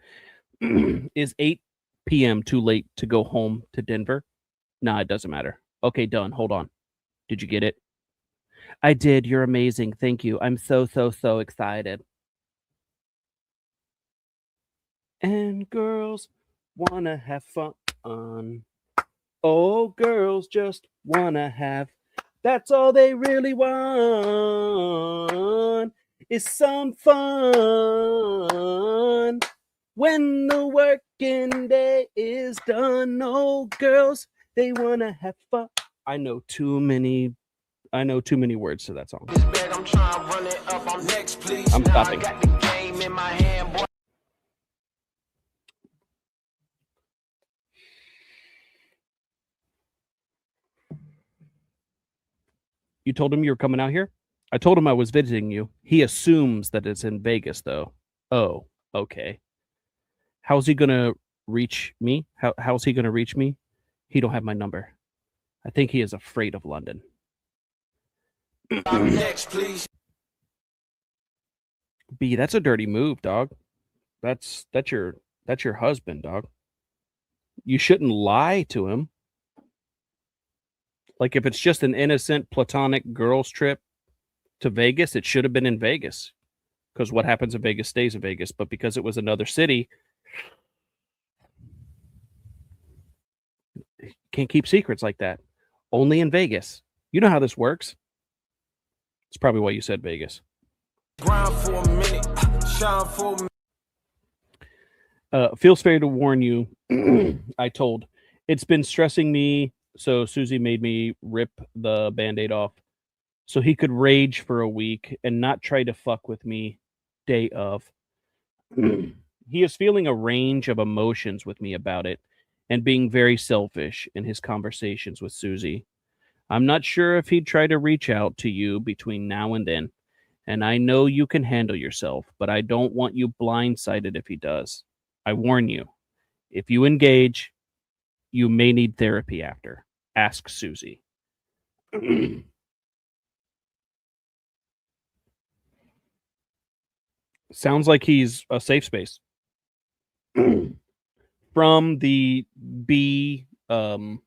Is 8 p.m. too late to go home to Denver? Nah, it doesn't matter. Okay, done. Hold on. Did you get it? I did. You're amazing. Thank you. I'm so excited. And girls wanna have fun. Oh, girls just wanna have. That's all they really want is some fun. When the working day is done, oh, girls, they wanna have fun. I know too many words to that song. I'm stopping. You told him you were coming out here? I told him I was visiting you. He assumes that it's in Vegas, though. Oh, okay. How's he gonna reach me? How's he gonna reach me? He don't have my number. I think he is afraid of London. Next, please. B, that's a dirty move, dog. That's your husband, dog. You shouldn't lie to him. Like, if it's just an innocent platonic girls trip to Vegas, it should have been in Vegas. Because what happens in Vegas stays in Vegas. But because it was another city, can't keep secrets like that. Only in Vegas. You know how this works. It's probably why you said Vegas. Grind for a minute, shine for a minute. Feels fair to warn you. I told. It's been stressing me, so Susie made me rip the Band-Aid off so he could rage for a week and not try to fuck with me day of. He is feeling a range of emotions with me about it and being very selfish in his conversations with Susie. I'm not sure if he'd try to reach out to you between now and then, and I know you can handle yourself, but I don't want you blindsided if he does. I warn you, if you engage, you may need therapy after. Ask Susie. Sounds like he's a safe space. From the bee, the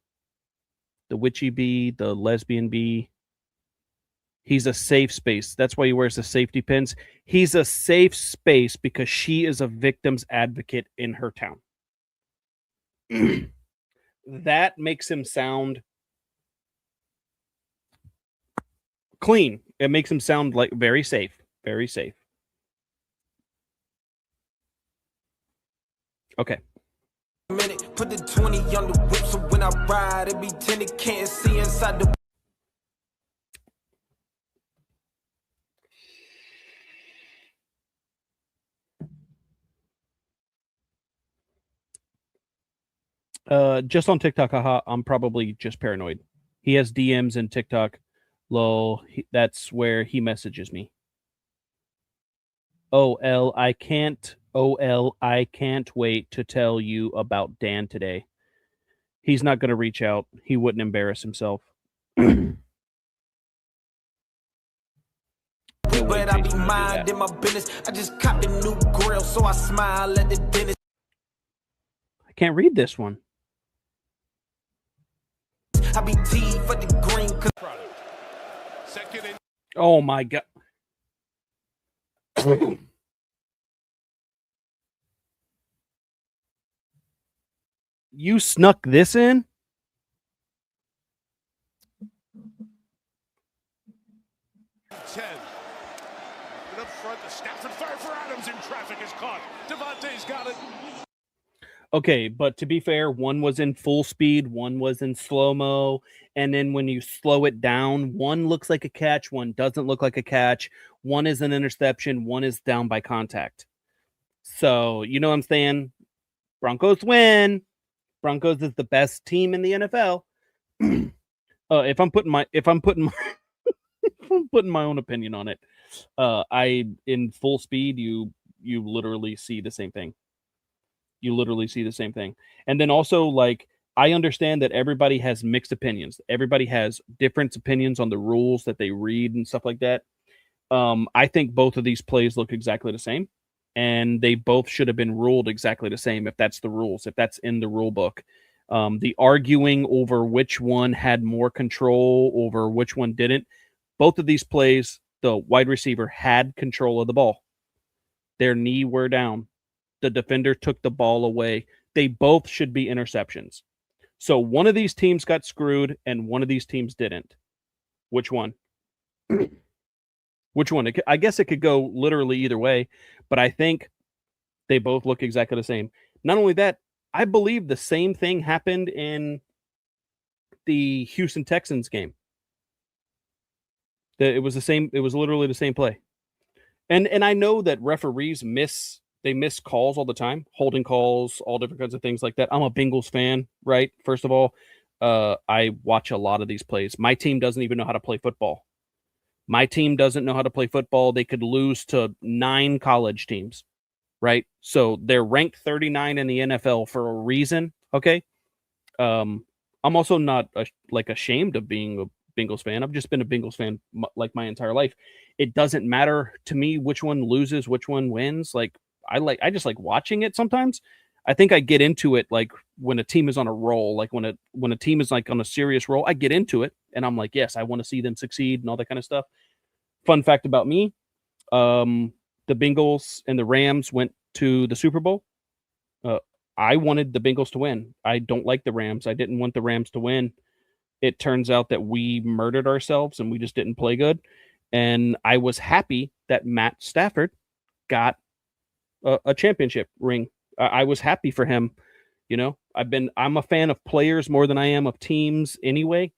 witchy bee, the lesbian bee. He's a safe space. That's why he wears the safety pins. He's a safe space because she is a victim's advocate in her town. That makes him sound clean. It makes him sound like very safe. Very safe. Okay. Put the 20 on the whip, so when I ride, it be tinted, can't see inside the. Just on TikTok, haha, I'm probably just paranoid. He has DMs in TikTok. Lol, that's where he messages me. OL, I can't wait to tell you about Dan today. He's not going to reach out. He wouldn't embarrass himself. But I be minding my business. I just copped a new grill, so I smile at the dentist. I can't read this one. I be T for the green. Oh my god. You snuck this in? Up front, the snap and fire for Adams in traffic is caught. Devontae's got it. Okay, but to be fair, one was in full speed, one was in slow-mo, and then when you slow it down, one looks like a catch, one doesn't look like a catch, one is an interception, one is down by contact. So, you know what I'm saying? Broncos win. Broncos is the best team in the NFL. If I'm putting my if I'm putting my own opinion on it, I in full speed, you literally see the same thing. You literally see the same thing. And then also, like, I understand that everybody has mixed opinions. Everybody has different opinions on the rules that they read and stuff like that. I think both of these plays look exactly the same, and they both should have been ruled exactly the same if that's the rules, if that's in the rule book. The arguing over which one had more control over which one didn't, both of these plays, the wide receiver had control of the ball. Their knee were down. The defender took the ball away. They both should be interceptions. So one of these teams got screwed and one of these teams didn't. Which one? Which one? I guess it could go literally either way, but I think they both look exactly the same. Not only that, I believe the same thing happened in the Houston Texans game. It was the same. It was literally the same play. And I know that referees miss calls all the time, holding calls, all different kinds of things like that. I'm a Bengals fan, right? First of all, I watch a lot of these plays. My team doesn't even know how to play football. My team doesn't know how to play football. They could lose to 9 college teams, right? So they're ranked 39 in the NFL for a reason, okay? I'm also not ashamed of being a Bengals fan. I've just been a Bengals fan like my entire life. It doesn't matter to me which one loses, which one wins. Like I just like watching it sometimes. I think I get into it like when a team is on a roll, like when a team is like on a serious roll, I get into it and I'm like, yes, I want to see them succeed and all that kind of stuff. Fun fact about me, the Bengals and the Rams went to the Super Bowl. I wanted the Bengals to win. I don't like the Rams. I didn't want the Rams to win. It turns out that we murdered ourselves and we just didn't play good. And I was happy that Matt Stafford got a championship ring. I was happy for him. You know, I'm a fan of players more than I am of teams anyway.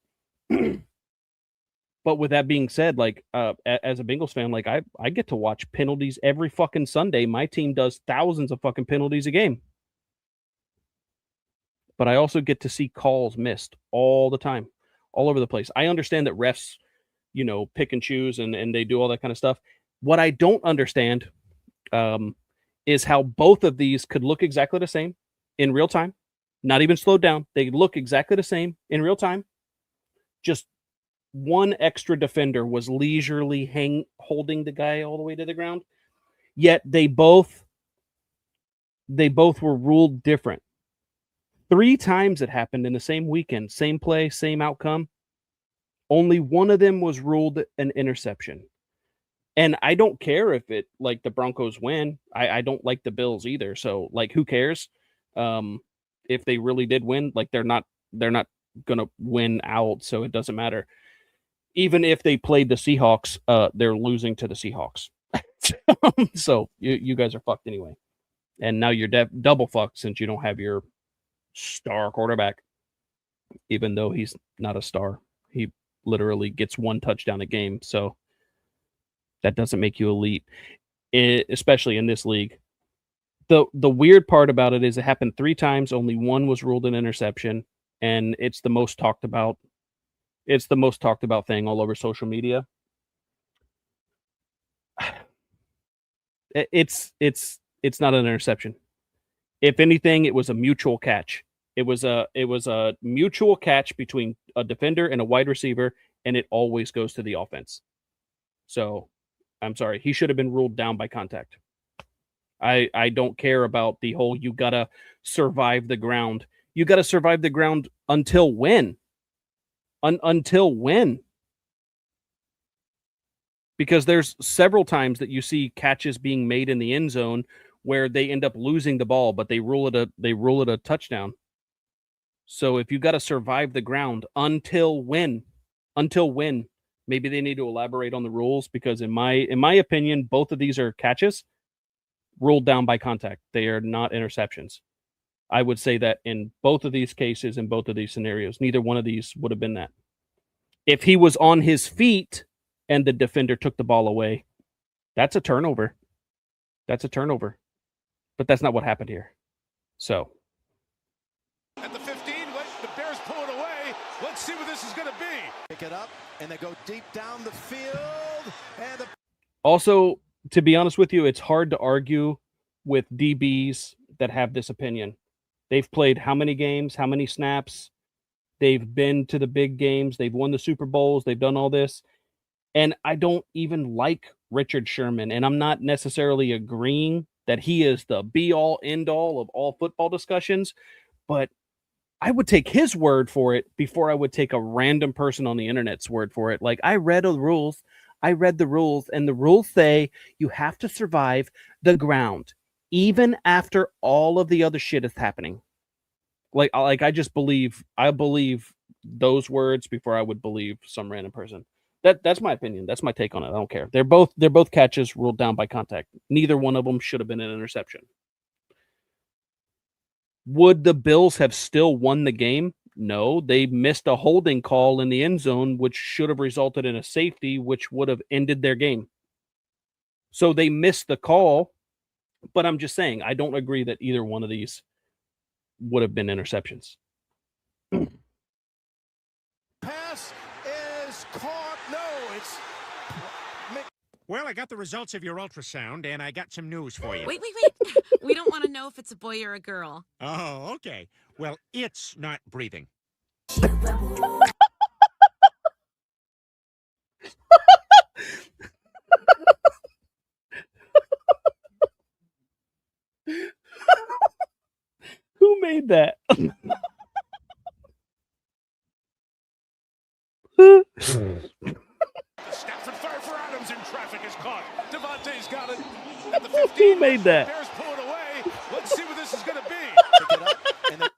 But with that being said, like, as a Bengals fan, like I get to watch penalties every fucking Sunday. My team does thousands of fucking penalties a game. But I also get to see calls missed all the time, all over the place. I understand that refs, you know, pick and choose and they do all that kind of stuff. What I don't understand is how both of these could look exactly the same in real time, not even slowed down. They look exactly the same in real time. Just one extra defender was leisurely holding the guy all the way to the ground. Yet they both were ruled different. 3 times it happened in the same weekend, same play, same outcome. Only one of them was ruled an interception. And I don't care if it like the Broncos win. I don't like the Bills either. So like, who cares? If they really did win, like they're not gonna win out, so it doesn't matter. Even if they played the Seahawks, they're losing to the Seahawks. So you guys are fucked anyway. And now you're double fucked since you don't have your star quarterback, even though he's not a star. He literally gets 1 touchdown a game, so that doesn't make you elite, especially in this league. The weird part about it is it happened 3 times. Only one was ruled an interception, and it's the most talked about. It's the most talked about thing all over social media. It's not an interception. If anything, it was a mutual catch. It was a mutual catch between a defender and a wide receiver, and it always goes to the offense. So, I'm sorry, he should have been ruled down by contact. I don't care about the whole you gotta survive the ground. You gotta survive the ground until when? Until when? Because there's several times that you see catches being made in the end zone where they end up losing the ball, but they rule it a touchdown. So if you got to survive the ground, until when? Until when? Maybe they need to elaborate on the rules, because in my opinion, both of these are catches ruled down by contact. They are not interceptions. I would say that in both of these cases, in both of these scenarios, neither one of these would have been that. If he was on his feet and the defender took the ball away, that's a turnover. That's a turnover. But that's not what happened here. So. At the 15, the Bears pull it away. Let's see what this is going to be. Pick it up, and they go deep down the field. And Also, to be honest with you, it's hard to argue with DBs that have this opinion. They've played how many games, how many snaps? They've been to the big games. They've won the Super Bowls. They've done all this. And I don't even like Richard Sherman. And I'm not necessarily agreeing that he is the be-all, end-all of all football discussions. But I would take his word for it before I would take a random person on the internet's word for it. Like, I read the rules. And the rules say you have to survive the ground, even after all of the other shit is happening. Like I believe those words before I would believe some random person. That's my opinion. That's my take on it. I don't care. They're both catches ruled down by contact. Neither one of them should have been an interception. Would the Bills have still won the game? No, they missed a holding call in the end zone, which should have resulted in a safety, which would have ended their game. So they missed the call, but I'm just saying, I don't agree that either one of these would have been interceptions. pass is caught. No, it's... Well, I got the results of your ultrasound, and I got some news for you. Wait. We don't want to know if it's a boy or a girl. Oh, okay. Well, it's not breathing. Who made that? Snaps and fire for Adams, and traffic is caught. Devontae's got it at the 15. Who made that? Bears pull it away. Let's see what this is going to be. Pick it up, and then...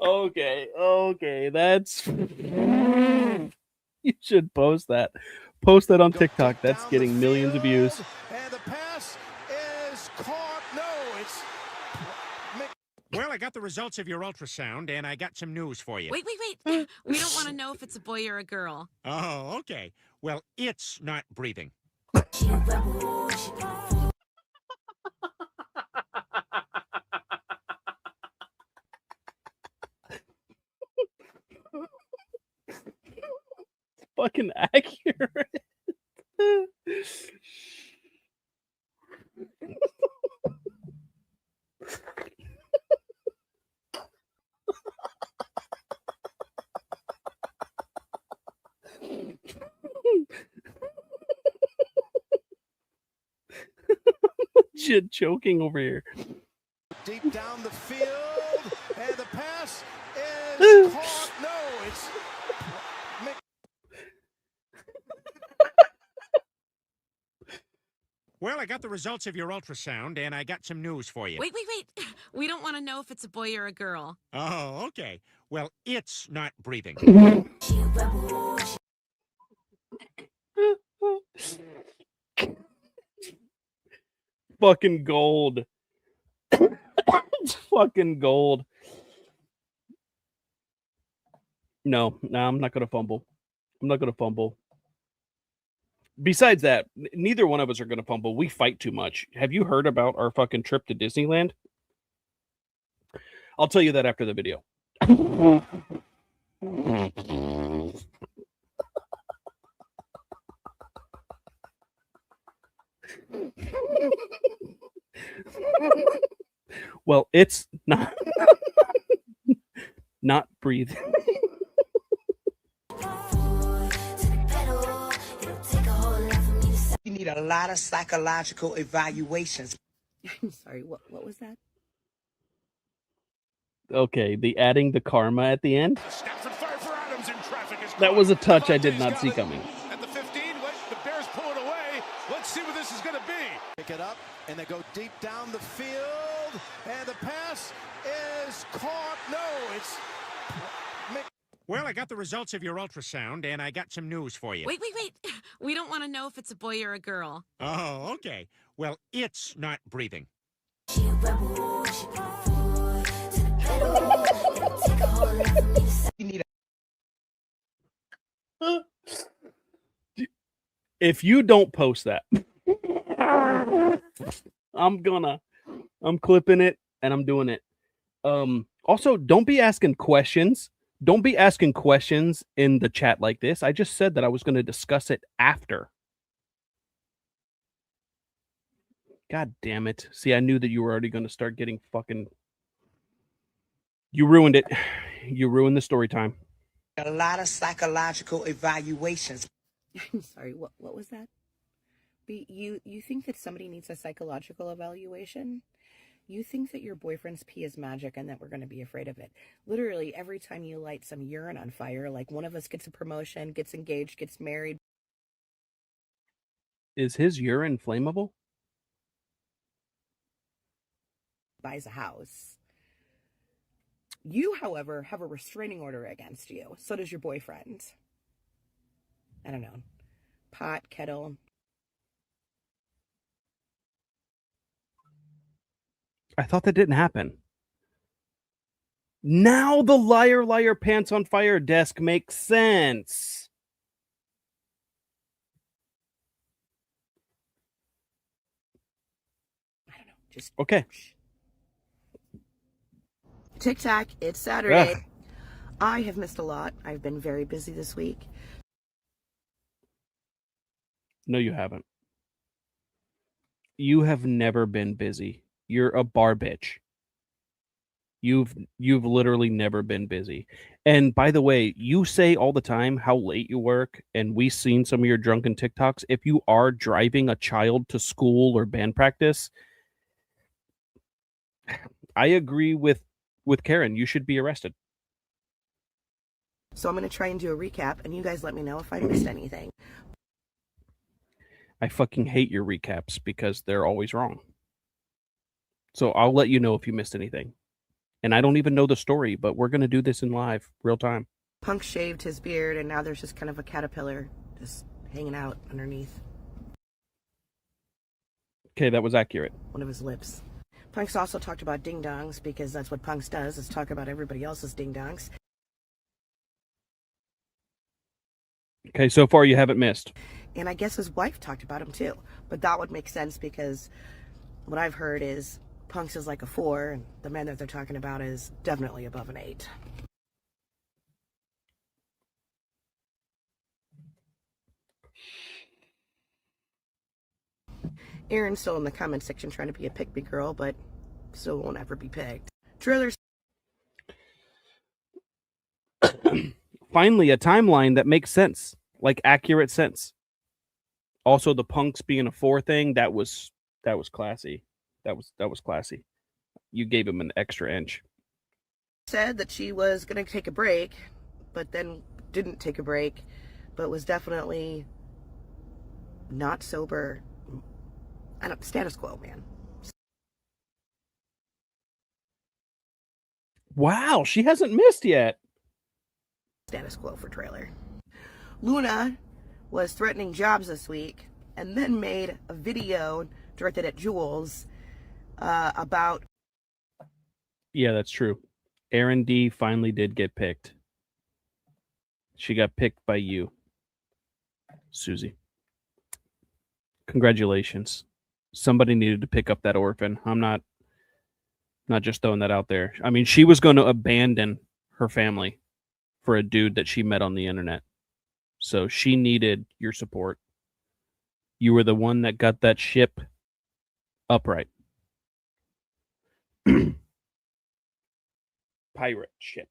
Okay, that's... You should post that. Post that on TikTok. That's getting millions of views. And the pass is caught. No, it's... Well, I got the results of your ultrasound, and I got some news for you. Wait. We don't want to know if it's a boy or a girl. Oh, okay. Well, it's not breathing. Fucking accurate. Shit, choking over here. Deep down the field, and the pass is caught. No, it's... Well, I got the results of your ultrasound, and I got some news for you. Wait. We don't want to know if it's a boy or a girl. Oh, okay. Well, it's not breathing. Fucking gold. It's fucking gold. No, I'm not gonna fumble. Besides that, neither one of us are gonna fumble. We fight too much. Have you heard about our fucking trip to Disneyland? I'll tell you that after the video. Well, it's not not breathing. You need a lot of psychological evaluations. I'm sorry, what was that? Okay, the adding the karma at the end. Snaps and fire for Adams, and traffic is caught. That was a touch I did Devontae's not got see it coming. At the 15, the Bears pull it away. Let's see what this is going to be. Pick it up, and they go deep down the field, and the pass is caught. No, it's... Well, I got the results of your ultrasound, and I got some news for you. Wait. We don't want to know if it's a boy or a girl. Oh, okay. Well, it's not breathing. If you don't post that, I'm clipping it and I'm doing it. Also, don't be asking questions. Don't be asking questions in the chat like this. I just said that I was going to discuss it after. God damn it. See, I knew that you were already going to start getting fucking... You ruined it. You ruined the story time. A lot of psychological evaluations. I'm sorry, what was that? You think that somebody needs a psychological evaluation? You think that your boyfriend's pee is magic and that we're going to be afraid of it. Literally, every time you light some urine on fire, like one of us gets a promotion, gets engaged, gets married. Is his urine flammable? Buys a house. You, however, have a restraining order against you. So does your boyfriend. I don't know. Pot, kettle. I thought that didn't happen. Now the liar pants on fire desk makes sense. I don't know. Just okay. TikTok, it's Saturday. Ugh. I have missed a lot. I've been very busy this week. No, you haven't. You have never been busy. You're a bar bitch. You've literally never been busy. And by the way, you say all the time how late you work, and we've seen some of your drunken TikToks. If you are driving a child to school or band practice, I agree with Karen. You should be arrested. So I'm going to try and do a recap, and you guys let me know if I missed anything. I fucking hate your recaps because they're always wrong. So I'll let you know if you missed anything. And I don't even know the story, but we're going to do this in live, real time. Punk shaved his beard, and now there's just kind of a caterpillar just hanging out underneath. Okay, that was accurate. One of his lips. Punk's also talked about ding-dongs, because that's what Punks does, is talk about everybody else's ding-dongs. Okay, so far you haven't missed. And I guess his wife talked about him too. But that would make sense because what I've heard is Punks is like a 4, and the man that they're talking about is definitely above an 8. Aaron's still in the comment section trying to be a pick-me girl, but still won't ever be picked. Trailers. Finally, a timeline that makes sense, like accurate sense. Also, the Punks being a 4 thing, that was classy. That was classy. You gave him an extra inch. Said that she was going to take a break, but then didn't take a break, but was definitely not sober. I don't, status quo, man. Wow, she hasn't missed yet. Status quo for trailer. Luna was threatening jobs this week and then made a video directed at Jules about... Yeah, that's true. Erin D finally did get picked. She got picked by you, Susie. Congratulations. Somebody needed to pick up that orphan. I'm not just throwing that out there. I mean, she was going to abandon her family for a dude that she met on the internet. So she needed your support. You were the one that got that ship upright. Pirate ship.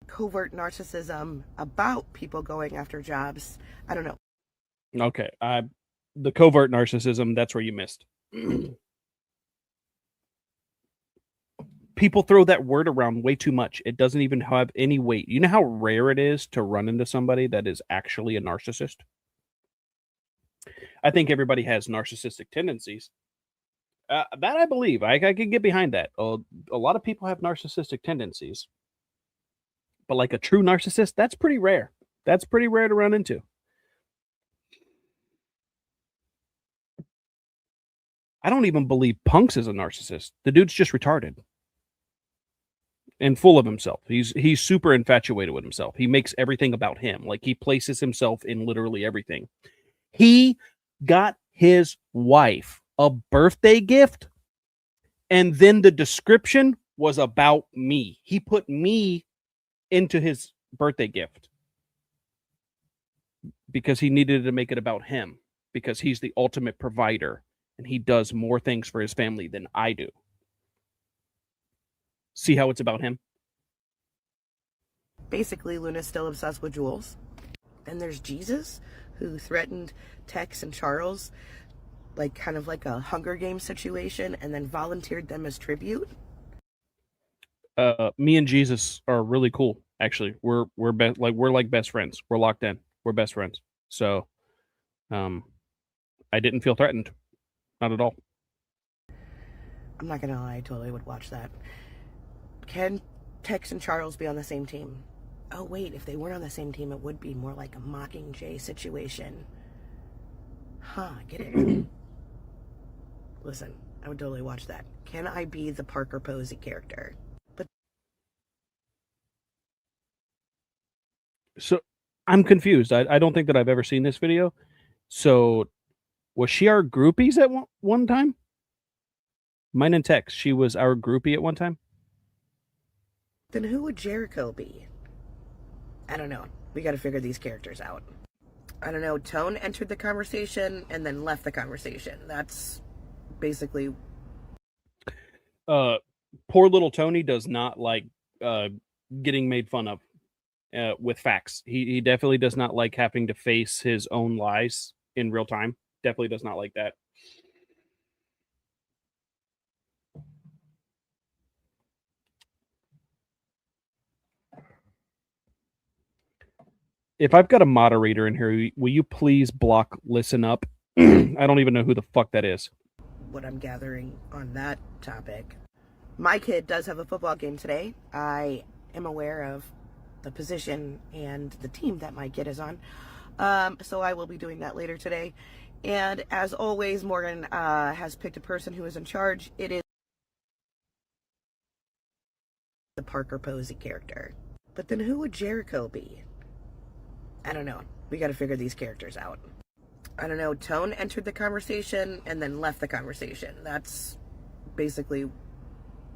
Covert narcissism about people going after jobs. I don't know. Okay. The covert narcissism, that's where you missed. People throw that word around way too much. It doesn't even have any weight. You know how rare it is to run into somebody that is actually a narcissist? I think everybody has narcissistic tendencies. That I believe. I can get behind that. A lot of people have narcissistic tendencies. But like a true narcissist, that's pretty rare. That's pretty rare to run into. I don't even believe Punks is a narcissist. The dude's just retarded and full of himself. He's super infatuated with himself. He makes everything about him. Like, he places himself in literally everything. He got his wife a birthday gift, and then the description was about me. He put me into his birthday gift because he needed to make it about him, because he's the ultimate provider and he does more things for his family than I do. See how it's about him? Basically, Luna's still obsessed with Jules. Then there's Jesus, who threatened Tex and Charles, like kind of like a Hunger Games situation, and then volunteered them as tribute. Me and Jesus are really cool. Actually, we're like best friends. We're locked in. We're best friends. So, I didn't feel threatened, not at all. I'm not gonna lie, I totally would watch that. Can Tex and Charles be on the same team? Oh wait, if they weren't on the same team, it would be more like a Mockingjay situation. Huh, get it? Listen, I would totally watch that. Can I be the Parker Posey character? But so I'm confused. I don't think that I've ever seen this video. So was she our groupies at one time? Mine and Tex, she was our groupie at one time? then who would Jericho be? I don't know. We gotta figure these characters out. I don't know. Tone entered the conversation and then left the conversation. That's basically... Poor little Tony does not like getting made fun of with facts. He definitely does not like having to face his own lies in real time. Definitely does not like that. If I've got a moderator in here, will you please block Listen Up? I don't even know who the fuck that is. What I'm gathering on that topic. My kid does have a football game today. I am aware of the position and the team that my kid is on. So I will be doing that later today. And as always, Morgan has picked a person who is in charge. It is the Parker Posey character. But then who would Jericho be? I don't know. We got to figure these characters out. I don't know. Tone entered the conversation and then left the conversation. That's basically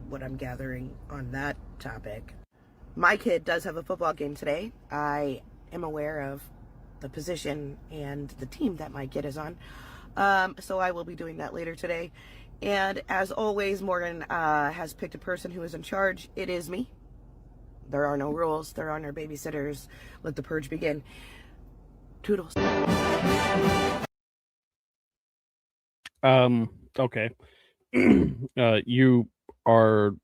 what I'm gathering on that topic. My kid does have a football game today. I am aware of the position and the team that my kid is on. So I will be doing that later today. And as always, Morgan has picked a person who is in charge. It is me. There are no rules. There are no babysitters. Let the purge begin. Toodles. Okay. You are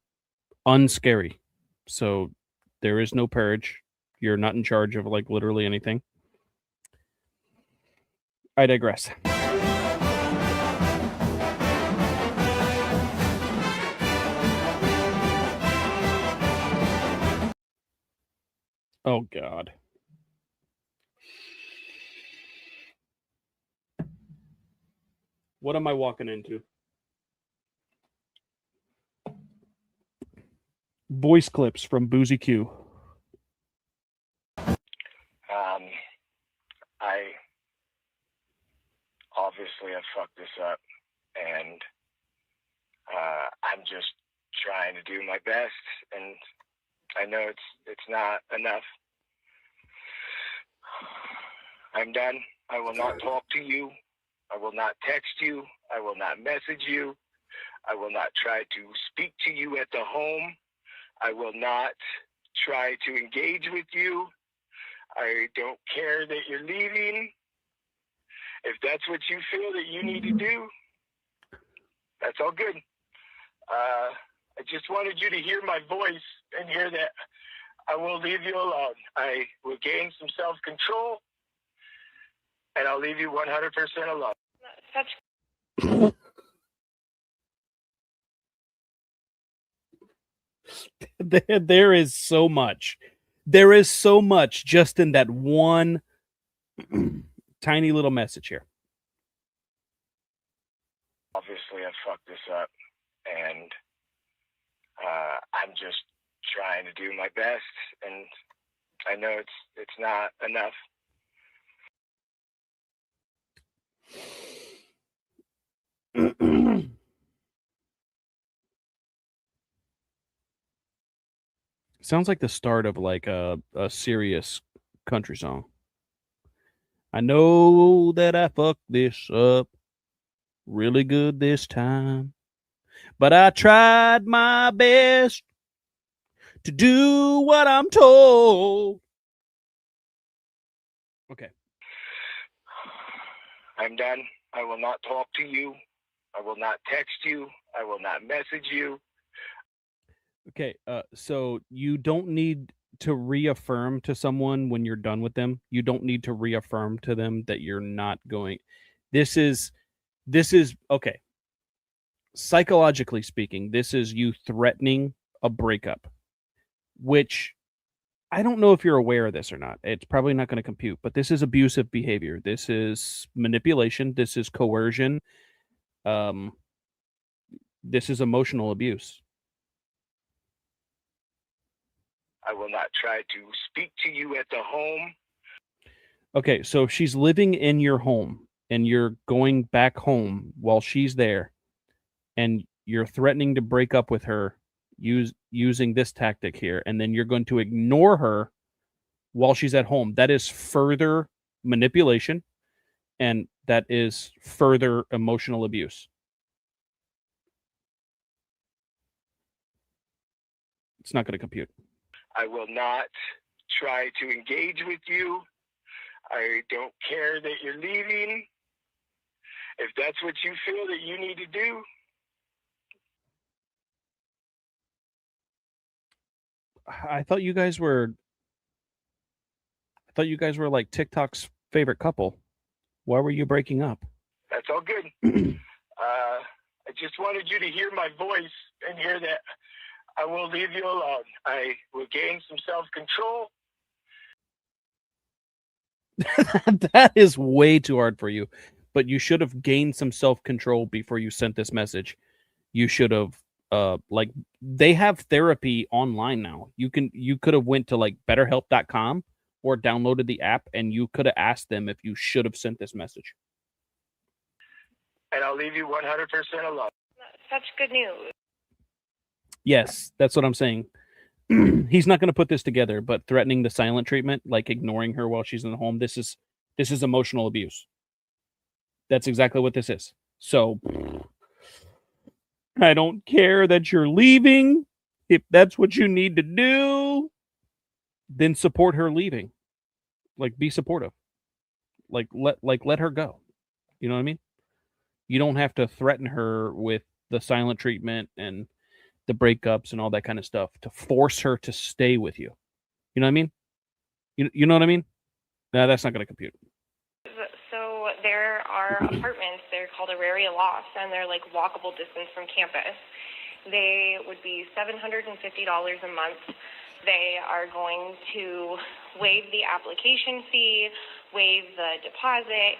unscary. So there is no purge. You're not in charge of like literally anything. I digress. Oh, God. What am I walking into? Voice clips from Boozy Q. I obviously have fucked this up, and I'm just trying to do my best, and I know it's not enough. I'm done. I will not talk to you. I will not text you. I will not message you. I will not try to speak to you at the home. I will not try to engage with you. I don't care that you're leaving. If that's what you feel that you need to do, that's all good. I just wanted you to hear my voice and hear that I will leave you alone. I will gain some self-control, and I'll leave you 100% alone. There is so much There is so much just in that one tiny little message here. Obviously, I fucked this up, and I'm just trying to do my best, and I know it's not enough. Sounds like the start of like a serious country song. I know that I fucked this up really good this time, but I tried my best to do what I'm told. Okay. I'm done. I will not talk to you. I will not text you. I will not message you. Okay, so you don't need to reaffirm to someone when you're done with them. You don't need to reaffirm to them that you're not going. This is okay. Psychologically speaking, this is you threatening a breakup, which I don't know if you're aware of this or not. It's probably not going to compute, but this is abusive behavior. This is manipulation. This is coercion. This is emotional abuse. I will not try to speak to you at the home. Okay, so if she's living in your home and you're going back home while she's there and you're threatening to break up with her using this tactic here, and then you're going to ignore her while she's at home, that is further manipulation and that is further emotional abuse. It's not going to compute. I will not try to engage with you. I don't care that you're leaving. If that's what you feel that you need to do. I thought you guys were like TikTok's favorite couple. Why were you breaking up? That's all good. I just wanted you to hear my voice and hear that I will leave you alone. I will gain some self-control. That is way too hard for you. But you should have gained some self-control before you sent this message. You should have like they have therapy online now. You could have went to like betterhelp.com or downloaded the app and you could have asked them if you should have sent this message. And I'll leave you 100% alone. Such good news. Yes, that's what I'm saying. He's not going to put this together, but threatening the silent treatment, like ignoring her while she's in the home, this is emotional abuse. That's exactly what this is. So I don't care that you're leaving. If that's what you need to do, then support her leaving. Like be supportive. Like let her go. You know what I mean? You don't have to threaten her with the silent treatment and the breakups and all that kind of stuff to force her to stay with you. You know what I mean? You know what I mean? No, that's not going to compute. So there are apartments. They're called Auraria Lofts, and they're like walkable distance from campus. They would be $750 a month. They are going to waive the application fee, waive the deposit,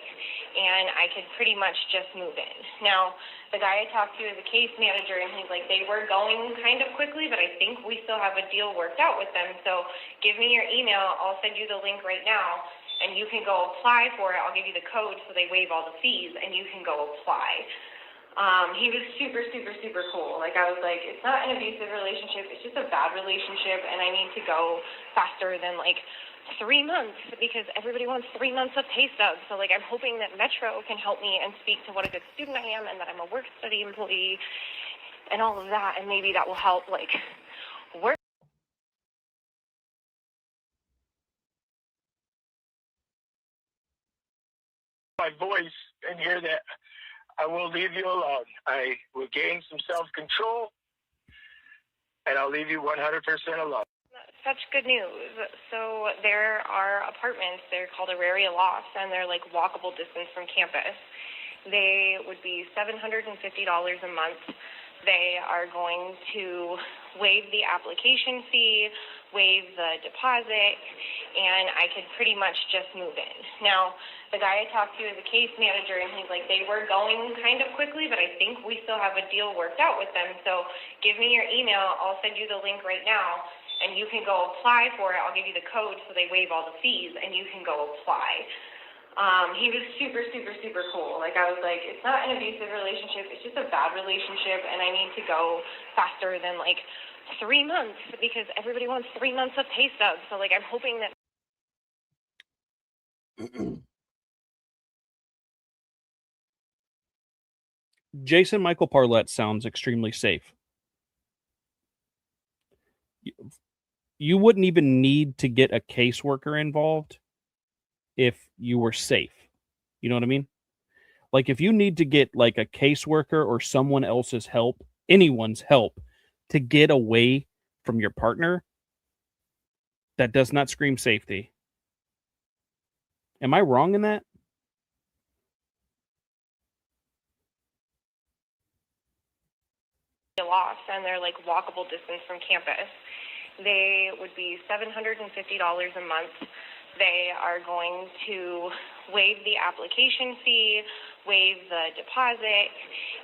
and I could pretty much just move in. Now, the guy I talked to is a case manager, and he's like, they were going kind of quickly, but I think we still have a deal worked out with them. So give me your email. I'll send you the link right now, and you can go apply for it. I'll give you the code so they waive all the fees, and you can go apply. He was super, super, super cool. Like, I was like, it's not an abusive relationship. It's just a bad relationship, and I need to go faster than, like, 3 months because everybody wants 3 months of pay stubs. So, like, I'm hoping that Metro can help me and speak to what a good student I am and that I'm a work-study employee and all of that, and maybe that will help, like, work. My voice and hear that I will leave you alone. I will gain some self-control, and I'll leave you 100% alone. Such good news. So there are apartments. They're called Auraria Lofts, and they're like walkable distance from campus. They would be $750 a month. They are going to waive the application fee, waive the deposit, and I could pretty much just move in. Now, the guy I talked to is a case manager, and he's like, they were going kind of quickly, but I think we still have a deal worked out with them. So give me your email. I'll send you the link right now, and you can go apply for it. I'll give you the code so they waive all the fees, and you can go apply. He was super, super, super cool. Like, I was like, it's not an abusive relationship. It's just a bad relationship, and I need to go faster than, like, 3 months because everybody wants 3 months of pay stubs. So, like, I'm hoping that... Jason Michael Parlett sounds extremely safe. You wouldn't even need to get a caseworker involved if you were safe. You know what I mean? Like, if you need to get like a caseworker or someone else's help, anyone's help to get away from your partner, that does not scream safety. Am I wrong in that? lost and they're like walkable distance from campus. They would be $750 a month. They are going to waive the application fee, waive the deposit,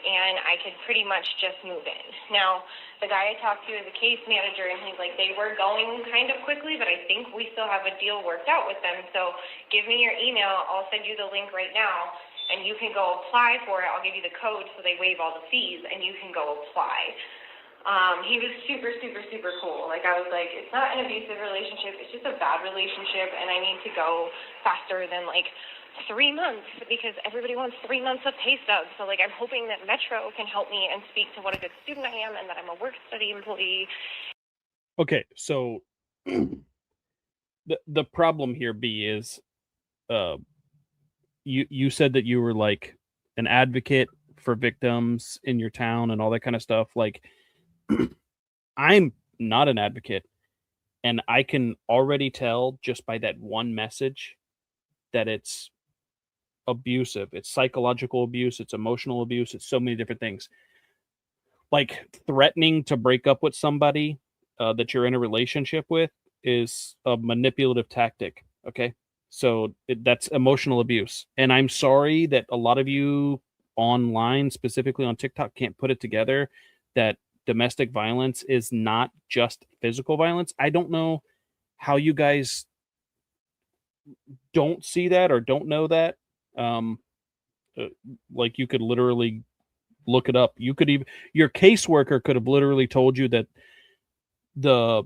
and I could pretty much just move in. Now, the guy I talked to is a case manager, and he's like, they were going kind of quickly, but I think we still have a deal worked out with them. So give me your email. I'll send you the link right now, and you can go apply for it. I'll give you the code so they waive all the fees, and you can go apply. He was super, super, super cool. Like, I was like, it's not an abusive relationship. It's just a bad relationship, and I need to go faster than, like, 3 months because everybody wants 3 months of pay stubs. So, like, I'm hoping that Metro can help me and speak to what a good student I am and that I'm a work-study employee. Okay, so the problem here, B, is you said that you were, like, an advocate for victims in your town and all that kind of stuff. Like, I'm not an advocate, and I can already tell just by that one message that it's abusive. It's psychological abuse, it's emotional abuse, it's so many different things. Like, threatening to break up with somebody that you're in a relationship with is a manipulative tactic, okay? So that's emotional abuse. And I'm sorry that a lot of you online, specifically on TikTok, can't put it together that domestic violence is not just physical violence. I don't know how you guys don't see that or don't know that. Like, you could literally look it up. You could even, your caseworker could have literally told you that the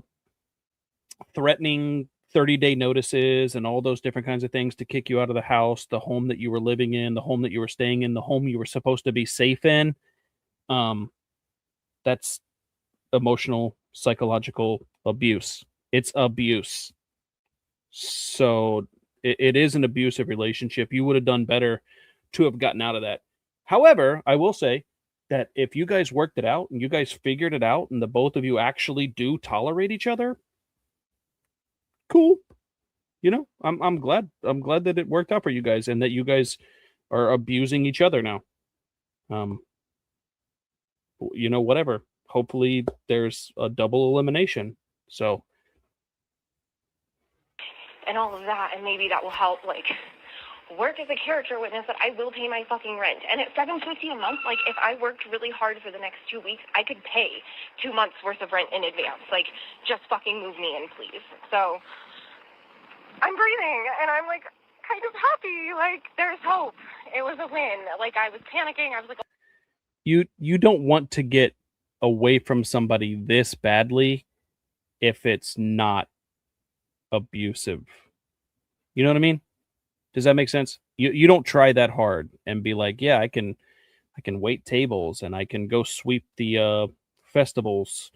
threatening 30-day notices and all those different kinds of things to kick you out of the house, the home that you were living in, the home that you were staying in, the home you were supposed to be safe in, that's emotional, psychological abuse. It's abuse. So it is an abusive relationship. You would have done better to have gotten out of that. However, I will say that if you guys worked it out and you guys figured it out and the both of you actually do tolerate each other, cool. You know, I'm glad that it worked out for you guys and that you guys are abusing each other now. You know, whatever. Hopefully there's a double elimination. So, and all of that, and maybe that will help, like, work as a character witness that I will pay my fucking rent. And at $750 a month, like, if I worked really hard for the next 2 weeks, I could pay 2 months worth of rent in advance. Like, just fucking move me in, please. So I'm breathing, and I'm, like, kind of happy. Like, there's hope. It was a win. Like, I was panicking. I was like, you don't want to get away from somebody this badly if it's not abusive. You know what I mean? Does that make sense? You don't try that hard and be like, yeah, I can wait tables and I can go sweep the festivals,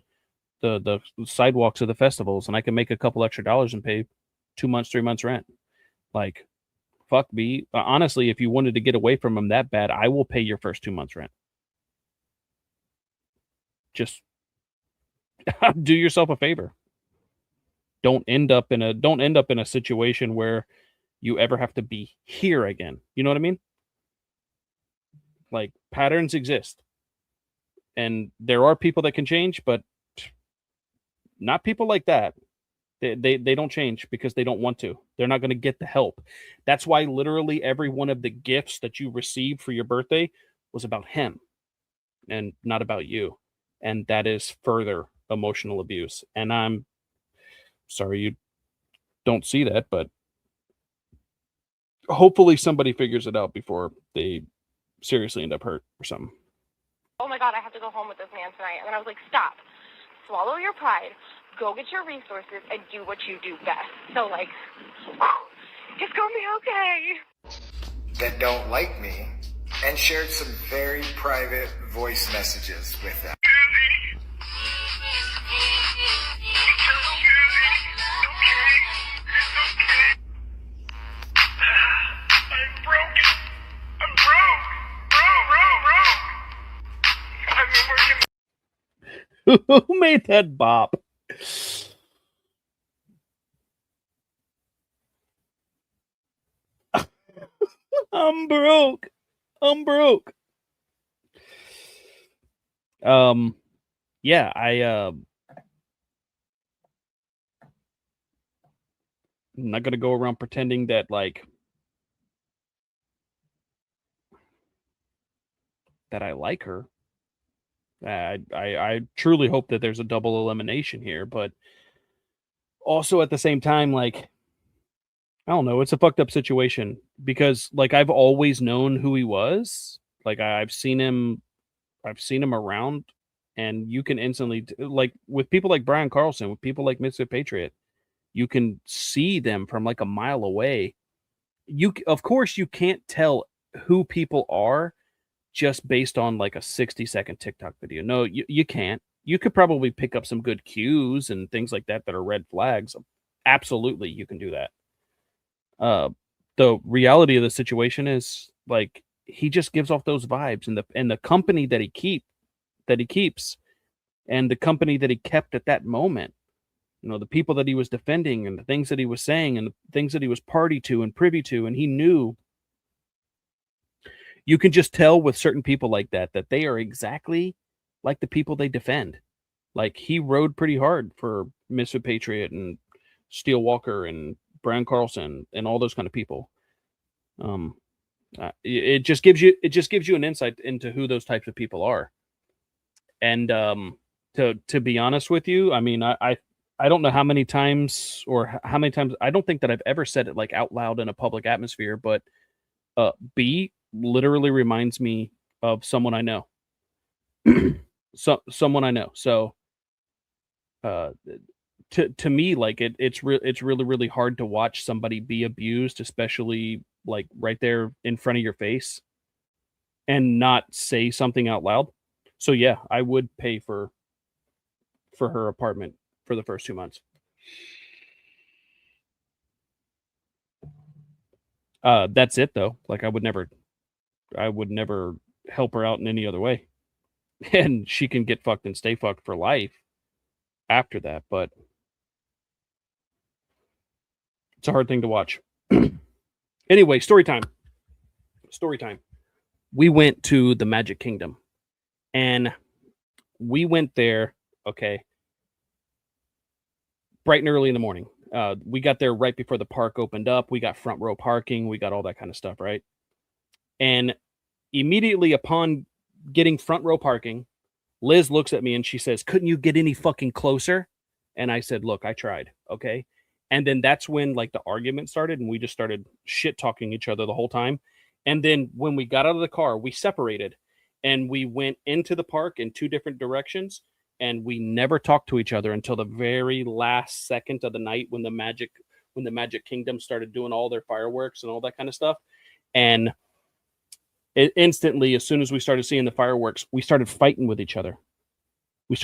the sidewalks of the festivals, and I can make a couple extra dollars and pay 2 months, 3 months rent. Like, fuck me. Honestly, if you wanted to get away from them that bad, I will pay your first 2 months rent. Just do yourself a favor. Don't end up in a situation where you ever have to be here again. You know what I mean? Like, patterns exist. And there are people that can change, but not people like that. They don't change because they don't want to. They're not going to get the help. That's why literally every one of the gifts that you received for your birthday was about him and not about you. And that is further emotional abuse. And I'm sorry you don't see that, but hopefully somebody figures it out before they seriously end up hurt or something. Oh my God, I have to go home with this man tonight. And I was like, stop. Swallow your pride. Go get your resources and do what you do best. So, like, it's going to be okay. That don't like me and shared some very private voice messages with them. I'm broken. I'm broke. I've been working. Who made that bop? I'm broke. Yeah, I'm not gonna go around pretending that like that I like her. I truly hope that there's a double elimination here, but also at the same time, like, I don't know, it's a fucked up situation because like I've always known who he was. Like I've seen him around, and you can instantly like with people like Brian Carlson, with people like Misfit Patriot, you can see them from like a mile away. Of course you can't tell who people are just based on like a 60-second TikTok video. No, you can't. You could probably pick up some good cues and things like that are red flags. Absolutely, you can do that. The reality of the situation is like he just gives off those vibes, and the company that he keeps, and the company that he kept at that moment. You know, the people that he was defending, and the things that he was saying, and the things that he was party to and privy to, and he knew. You can just tell with certain people like that they are exactly like the people they defend. Like he rode pretty hard for Misfit Patriot and Steel Walker and Brian Carlson and all those kind of people. It just gives you an insight into who those types of people are. And to be honest with you, I mean, I don't know how many times I don't think that I've ever said it like out loud in a public atmosphere, but B literally reminds me of someone I know. Someone I know. So to me, like it's really, really hard to watch somebody be abused, especially like right there in front of your face, and not say something out loud. So yeah, I would pay for her apartment for the first 2 months. That's it though. Like I would never help her out in any other way. And she can get fucked and stay fucked for life after that, but it's a hard thing to watch. Anyway, story time. We went to the Magic Kingdom, and we went there, okay, bright and early in the morning. We got there right before the park opened up. We got front row parking. We got all that kind of stuff, right? And immediately upon getting front row parking, Liz looks at me and she says, "Couldn't you get any fucking closer?" And I said, "Look, I tried." Okay. And then that's when like the argument started, and we just started shit talking each other the whole time. And then when we got out of the car, we separated and we went into the park in two different directions. And we never talked to each other until the very last second of the night when the Magic Kingdom started doing all their fireworks and all that kind of stuff. And instantly, as soon as we started seeing the fireworks, we started fighting with each other. We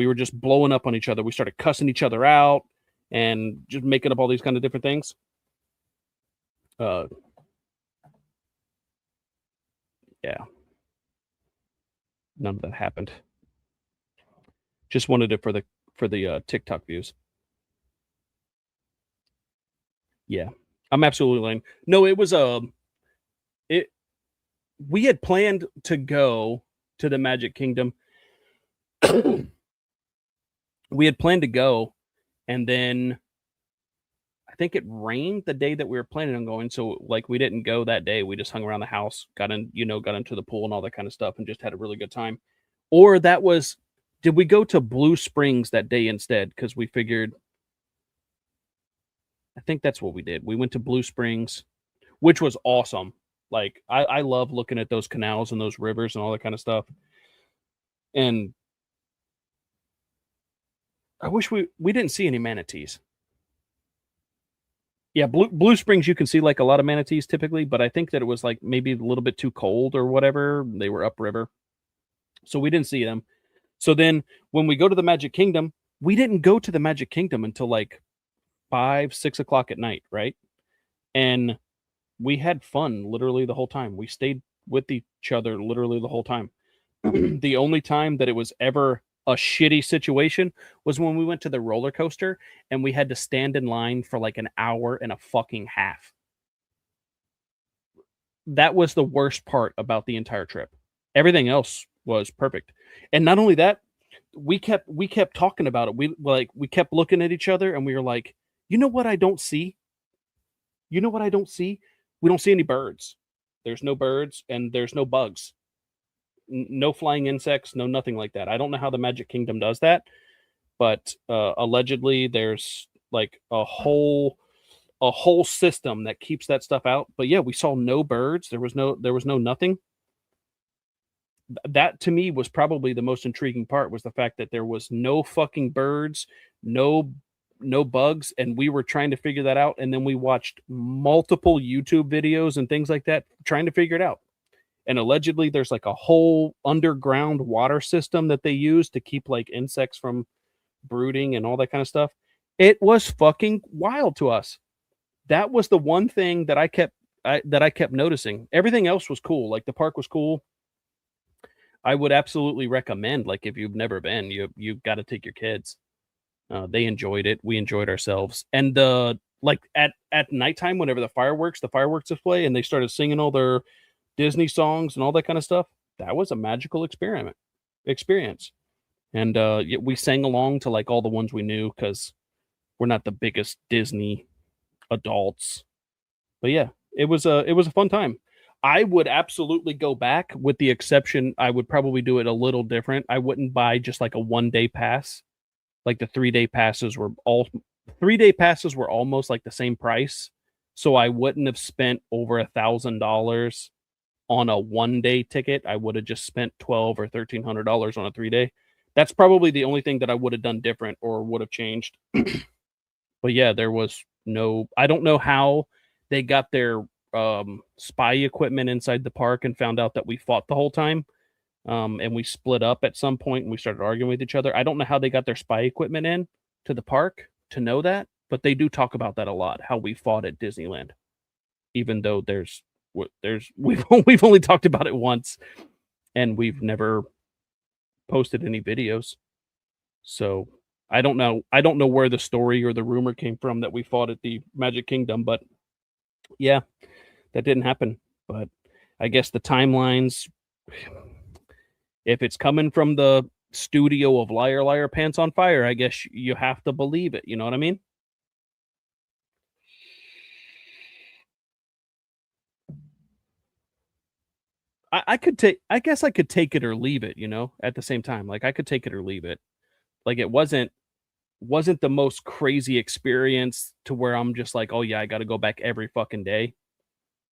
were just blowing up on each other. We started cussing each other out and just making up all these kind of different things. Yeah. None of that happened. Just wanted it for the TikTok views. Yeah, I'm absolutely lame. No, it was we had planned to go to the Magic Kingdom. We had planned to go, and then I think it rained the day that we were planning on going. So like we didn't go that day. We just hung around the house, got into the pool and all that kind of stuff, and just had a really good time. Or did we go to Blue Springs that day instead? Because we figured, I think that's what we did. We went to Blue Springs, which was awesome. Like I love looking at those canals and those rivers and all that kind of stuff. And I wish we didn't see any manatees. Yeah, Blue Springs, you can see like a lot of manatees typically, but I think that it was like maybe a little bit too cold or whatever. They were upriver. So we didn't see them. So then when we go to the Magic Kingdom, we didn't go to the Magic Kingdom until like 5, 6 o'clock at night, right? And we had fun literally the whole time. We stayed with each other literally the whole time. The only time that it was ever a shitty situation was when we went to the roller coaster and we had to stand in line for like an hour and a fucking half. That was the worst part about the entire trip. Everything else was perfect. And not only that, we kept talking about it. We kept looking at each other and we were like, you know what I don't see? You know what I don't see? We don't see any birds. There's no birds and there's no bugs. No flying insects, no nothing like that. I don't know how the Magic Kingdom does that, but allegedly there's like a whole system that keeps that stuff out. But yeah, we saw no birds. There was no nothing. That to me was probably the most intriguing part, was the fact that there was no fucking birds, no bugs, and we were trying to figure that out. And then we watched multiple YouTube videos and things like that trying to figure it out. And allegedly there's like a whole underground water system that they use to keep like insects from brooding and all that kind of stuff. It was fucking wild to us. That was the one thing that I kept noticing. Everything else was cool. Like the park was cool. I would absolutely recommend, like if you've never been, you've got to take your kids. They enjoyed it. We enjoyed ourselves. And like at nighttime, whenever the fireworks display, and they started singing all their Disney songs and all that kind of stuff, that was a magical experience. And we sang along to like all the ones we knew, because we're not the biggest Disney adults. But yeah, it was a fun time. I would absolutely go back, with the exception I would probably do it a little different. I wouldn't buy just like a 1-day pass. Like the 3-day passes were 3-day passes were almost like the same price. So I wouldn't have spent over $1,000 on a 1-day ticket. I would have just spent $1,200 or $1,300 on a 3-day. That's probably the only thing that I would have done different or would have changed. But yeah, there was I don't know how they got their spy equipment inside the park and found out that we fought the whole time. And we split up at some point and we started arguing with each other. I don't know how they got their spy equipment in to the park to know that, but they do talk about that a lot, how we fought at Disneyland, even though we've only talked about it once and we've never posted any videos. So I don't know where the story or the rumor came from that we fought at the Magic Kingdom, but yeah, that didn't happen. But I guess the timelines, if it's coming from the studio of Liar Liar Pants on Fire, I guess you have to believe it. You know what I mean? I guess I could take it or leave it, at the same time. Like I could take it or leave it. Like it wasn't the most crazy experience to where I'm just like, oh yeah, I got to go back every fucking day.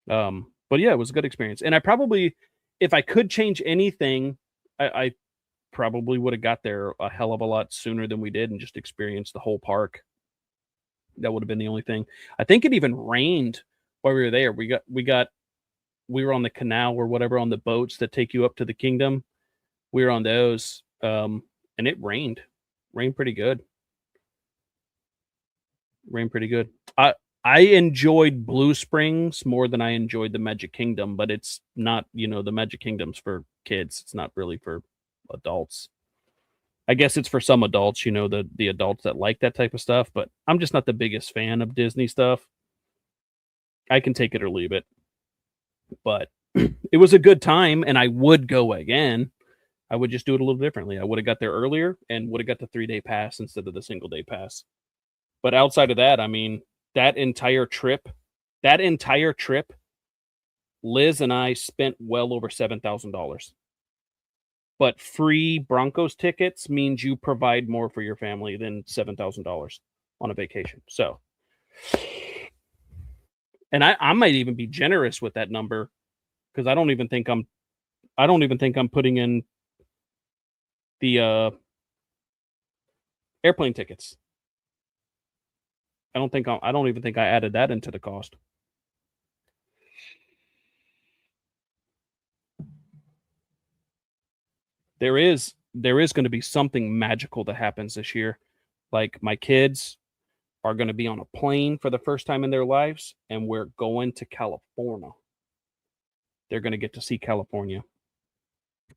But yeah, it was a good experience. And I probably, if I could change anything, I probably would have got there a hell of a lot sooner than we did and just experienced the whole park. That would have been the only thing. I think it even rained while we were there. We were on the canal or whatever, on the boats that take you up to the kingdom. We were on those, and it rained pretty good. I enjoyed Blue Springs more than I enjoyed the Magic Kingdom, but it's not, the Magic Kingdom's for kids. It's not really for adults. I guess it's for some adults, the adults that like that type of stuff, but I'm just not the biggest fan of Disney stuff. I can take it or leave it. But it was a good time and I would go again. I would just do it a little differently. I would have got there earlier and would have got the 3-day pass instead of the single-day pass. But outside of that, I mean, that entire trip, Liz and I spent well over $7,000. But free Broncos tickets means you provide more for your family than $7,000 on a vacation. So, and I might even be generous with that number because I don't even think I'm putting in the airplane tickets. I don't even think I added that into the cost. There is going to be something magical that happens this year. Like my kids are going to be on a plane for the first time in their lives, and we're going to California. They're going to get to see California.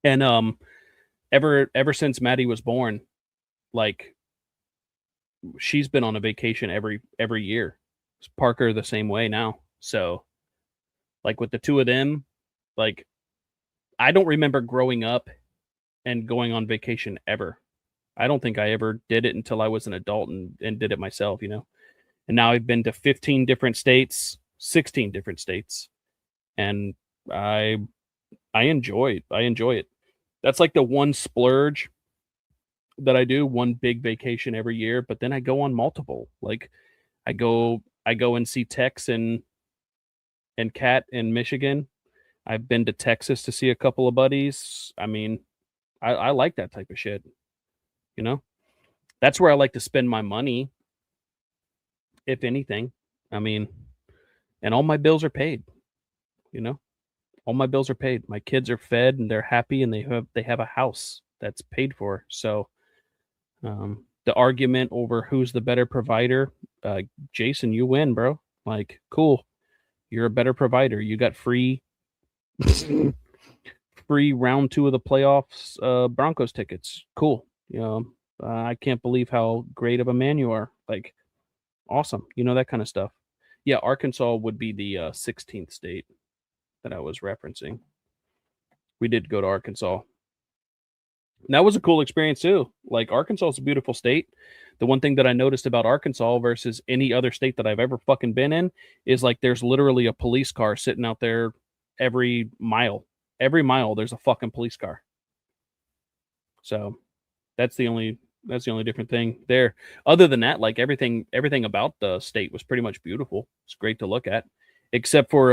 And ever since Maddie was born, like she's been on a vacation every year. Parker the same way now. So like with the two of them, like I don't remember growing up and going on vacation ever. I don't think I ever did it until I was an adult and did it myself, you know. And now I've been to 15 different states, 16 different states, and I enjoy it. That's like the one splurge that I do, one big vacation every year, but then I go on multiple. Like I go and see Tex and Kat in Michigan. I've been to Texas to see a couple of buddies. I mean, I like that type of shit. You know? That's where I like to spend my money, if anything. I mean, and all my bills are paid. You know? All my bills are paid. My kids are fed and they're happy and they have a house that's paid for. So the argument over who's the better provider, Jason, you win, bro. Like, cool. You're a better provider. You got free round 2 of the playoffs Broncos tickets. Cool. You know, I can't believe how great of a man you are. Like, awesome. You know, that kind of stuff. Yeah, Arkansas would be the 16th state that I was referencing. We did go to Arkansas. And that was a cool experience too. Like, Arkansas is a beautiful state. The one thing that I noticed about Arkansas versus any other state that I've ever fucking been in is like there's literally a police car sitting out there every mile. Every mile there's a fucking police car. So that's the only different thing there. Other than that, like everything about the state was pretty much beautiful. It's great to look at. Except for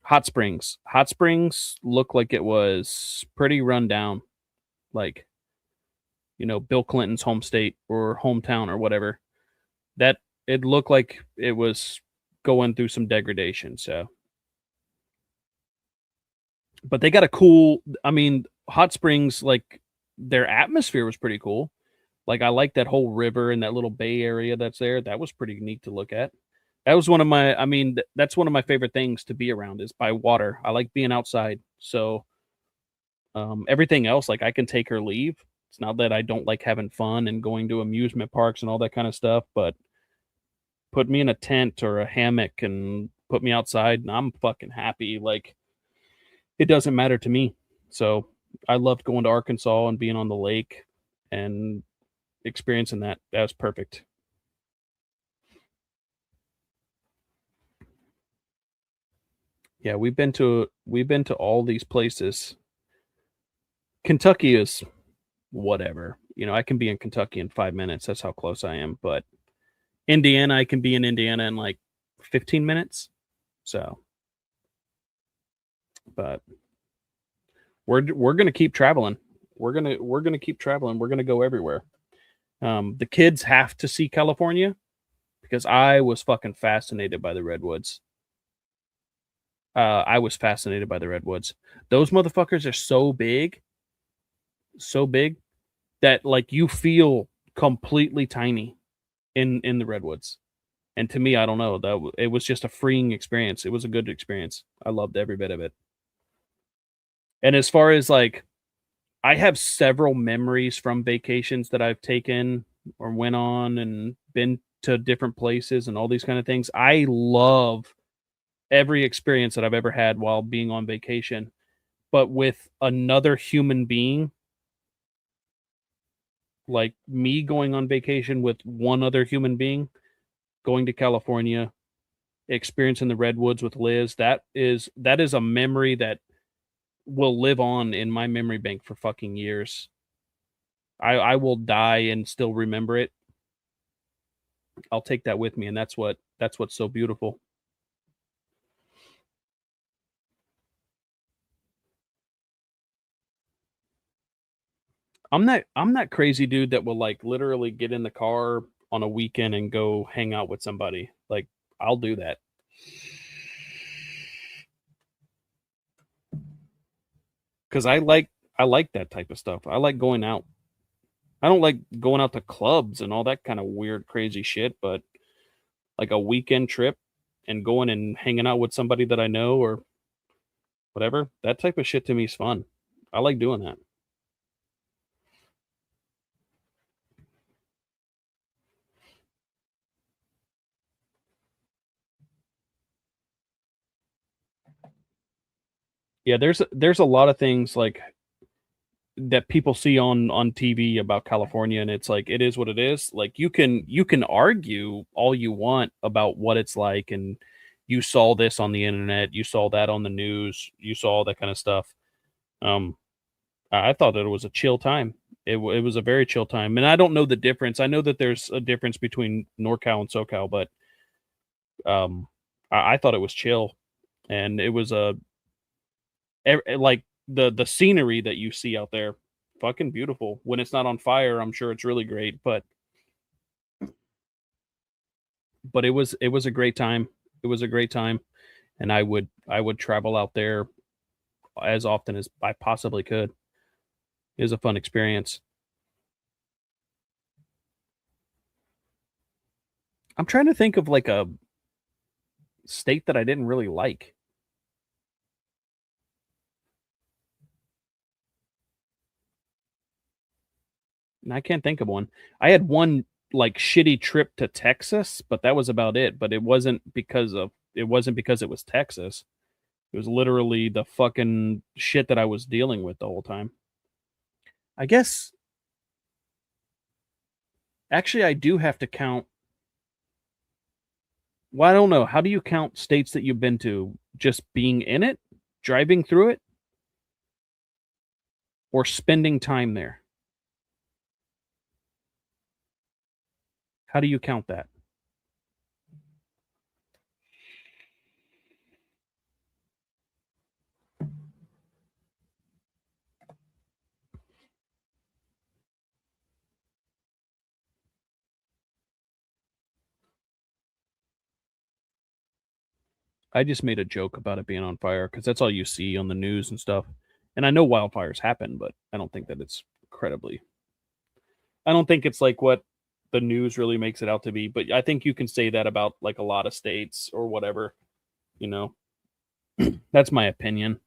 Hot Springs. Hot Springs looked like it was pretty run down. Like, you know, Bill Clinton's home state or hometown or whatever. That it looked like it was going through some degradation. So, but they got a cool, I mean, Hot Springs, like their atmosphere was pretty cool. Like I like that whole river and that little bay area that's there. That was pretty neat to look at. That was one of my, I mean, that's one of my favorite things to be around is by water. I like being outside. So everything else, like I can take or leave. It's not that I don't like having fun and going to amusement parks and all that kind of stuff, but put me in a tent or a hammock and put me outside and I'm fucking happy. Like it doesn't matter to me. So I loved going to Arkansas and being on the lake and experiencing that. That was perfect. Yeah, we've been to all these places. Kentucky is whatever. You know, I can be in Kentucky in 5 minutes. That's how close I am. But Indiana, I can be in Indiana in like 15 minutes. So, but we're gonna keep traveling. We're gonna keep traveling. We're gonna go everywhere. The kids have to see California because I was fucking fascinated by the redwoods. I was fascinated by the redwoods. Those motherfuckers are so big that like you feel completely tiny in the redwoods. And to me, I don't know, that it was just a freeing experience. It was a good experience. I loved every bit of it. And as far as like, I have several memories from vacations that I've taken or went on and been to different places and all these kind of things. I love every experience that I've ever had while being on vacation. but with another human being, like me going on vacation with one other human being, going to California, experiencing the redwoods with Liz, that is a memory that will live on in my memory bank for fucking years. I will die and still remember it. I'll take that with me, and that's what's so beautiful. I'm that crazy dude that will like literally get in the car on a weekend and go hang out with somebody. Like, I'll do that. Cuz I like that type of stuff. I like going out. I don't like going out to clubs and all that kind of weird crazy shit, but like a weekend trip and going and hanging out with somebody that I know or whatever, that type of shit to me is fun. I like doing that. Yeah, there's a lot of things like that people see on TV about California, and it's like it is what it is. Like you can argue all you want about what it's like, and you saw this on the internet, you saw that on the news, you saw all that kind of stuff. I thought that it was a chill time. It was a very chill time, and I don't know the difference. I know that there's a difference between NorCal and SoCal, but I thought it was chill, and it was like the scenery that you see out there, fucking beautiful. When it's not on fire, I'm sure it's really great, but it was a great time. It was a great time, and I would travel out there as often as I possibly could. It was a fun experience. I'm trying to think of like a state that I didn't really like. And I can't think of one. I had one like shitty trip to Texas, but that was about it. But it wasn't because it was Texas. It was literally the fucking shit that I was dealing with the whole time. I guess actually I do have to count. Well, I don't know. How do you count states that you've been to? Just being in it, driving through it, or spending time there? How do you count that? I just made a joke about it being on fire because that's all you see on the news and stuff. And I know wildfires happen, but I don't think that it's incredibly. I don't think it's like what the news really makes it out to be, but I think you can say that about like a lot of states or whatever, you know. That's my opinion.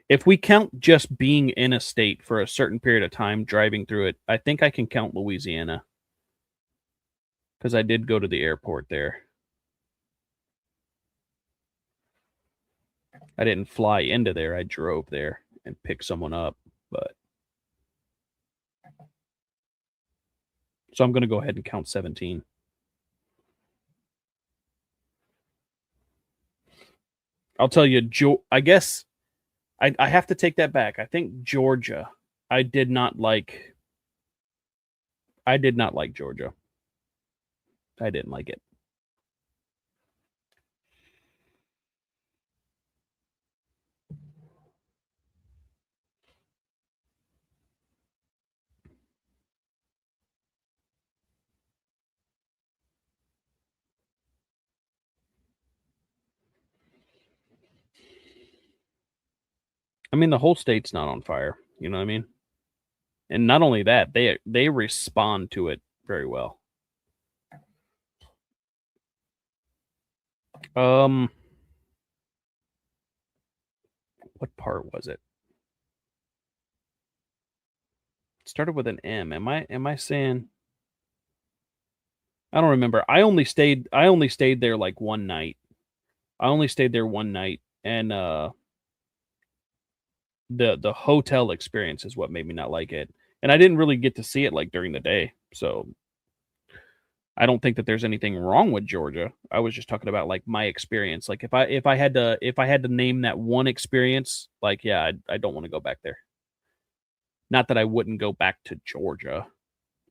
If we count just being in a state for a certain period of time, driving through it, I think I can count Louisiana. Because I did go to the airport there. I didn't fly into there. I drove there and picked someone up, but so I'm going to go ahead and count 17. I'll tell you, I guess I have to take that back. I think Georgia, I did not like Georgia. I didn't like it. I mean, the whole state's not on fire. You know what I mean? And not only that, they respond to it very well. What part was it? It started with an M. Am I saying? I don't remember. I only stayed there like one night. I only stayed there one night, and the hotel experience is what made me not like it. And I didn't really get to see it like during the day. So I don't think that there's anything wrong with Georgia. I was just talking about like my experience. Like if I had to name that one experience, like yeah, I don't want to go back there. Not that I wouldn't go back to Georgia,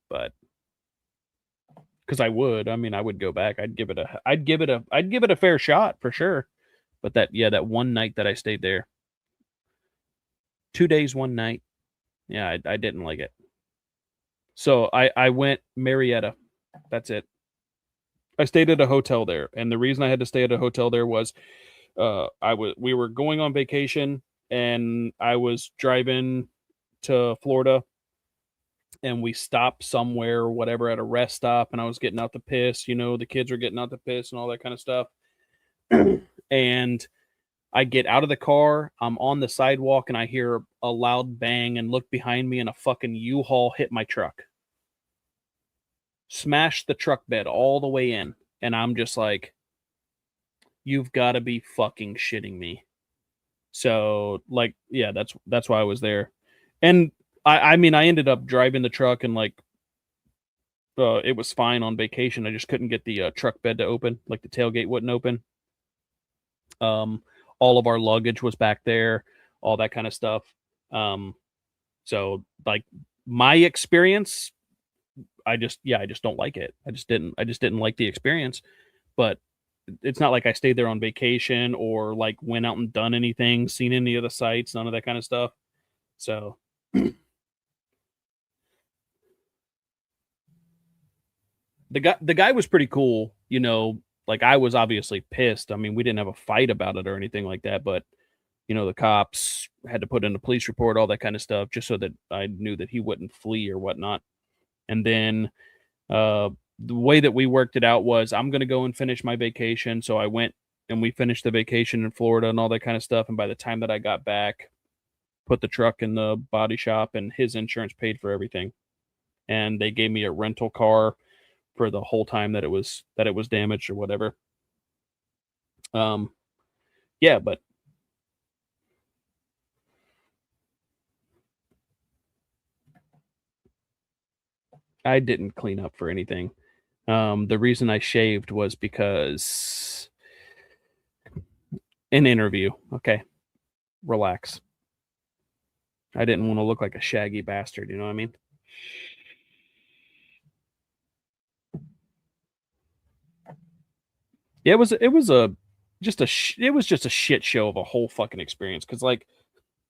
but because I would. I mean, I would go back. I'd give it a fair shot for sure. But that one night that I stayed there, 2 days, 1 night, yeah, I didn't like it. So I went Marietta. That's it. I stayed at a hotel there, and the reason I had to stay at a hotel there was we were going on vacation, and I was driving to Florida, and we stopped somewhere or whatever at a rest stop, and I was getting out to piss. The kids were getting out to piss and all that kind of stuff. And I get out of the car, I'm on the sidewalk, and I hear a loud bang and look behind me, and a fucking U-Haul hit my truck. Smashed the truck bed all the way in. And I'm just like, you've got to be fucking shitting me. So, like, yeah, that's why I was there. And I mean, I ended up driving the truck, and like, it was fine on vacation. I just couldn't get the truck bed to open. Like the tailgate wouldn't open. All of our luggage was back there, all that kind of stuff. So like my experience, I just don't like it. I just didn't like the experience. But it's not like I stayed there on vacation or like went out and done anything, seen any of the sites, none of that kind of stuff. So the guy was pretty cool, like I was obviously pissed. I mean, we didn't have a fight about it or anything like that, but the cops had to put in a police report, all that kind of stuff, just so that I knew that he wouldn't flee or whatnot. And then the way that we worked it out was I'm going to go and finish my vacation. So I went and we finished the vacation in Florida and all that kind of stuff. And by the time that I got back, put the truck in the body shop, and his insurance paid for everything. And they gave me a rental car for the whole time that it was damaged or whatever. Yeah, but I didn't clean up for anything. The reason I shaved was because an interview. Okay, relax. I didn't want to look like a shaggy bastard. You know what I mean? Yeah, it was just a shit show of a whole fucking experience. Cause like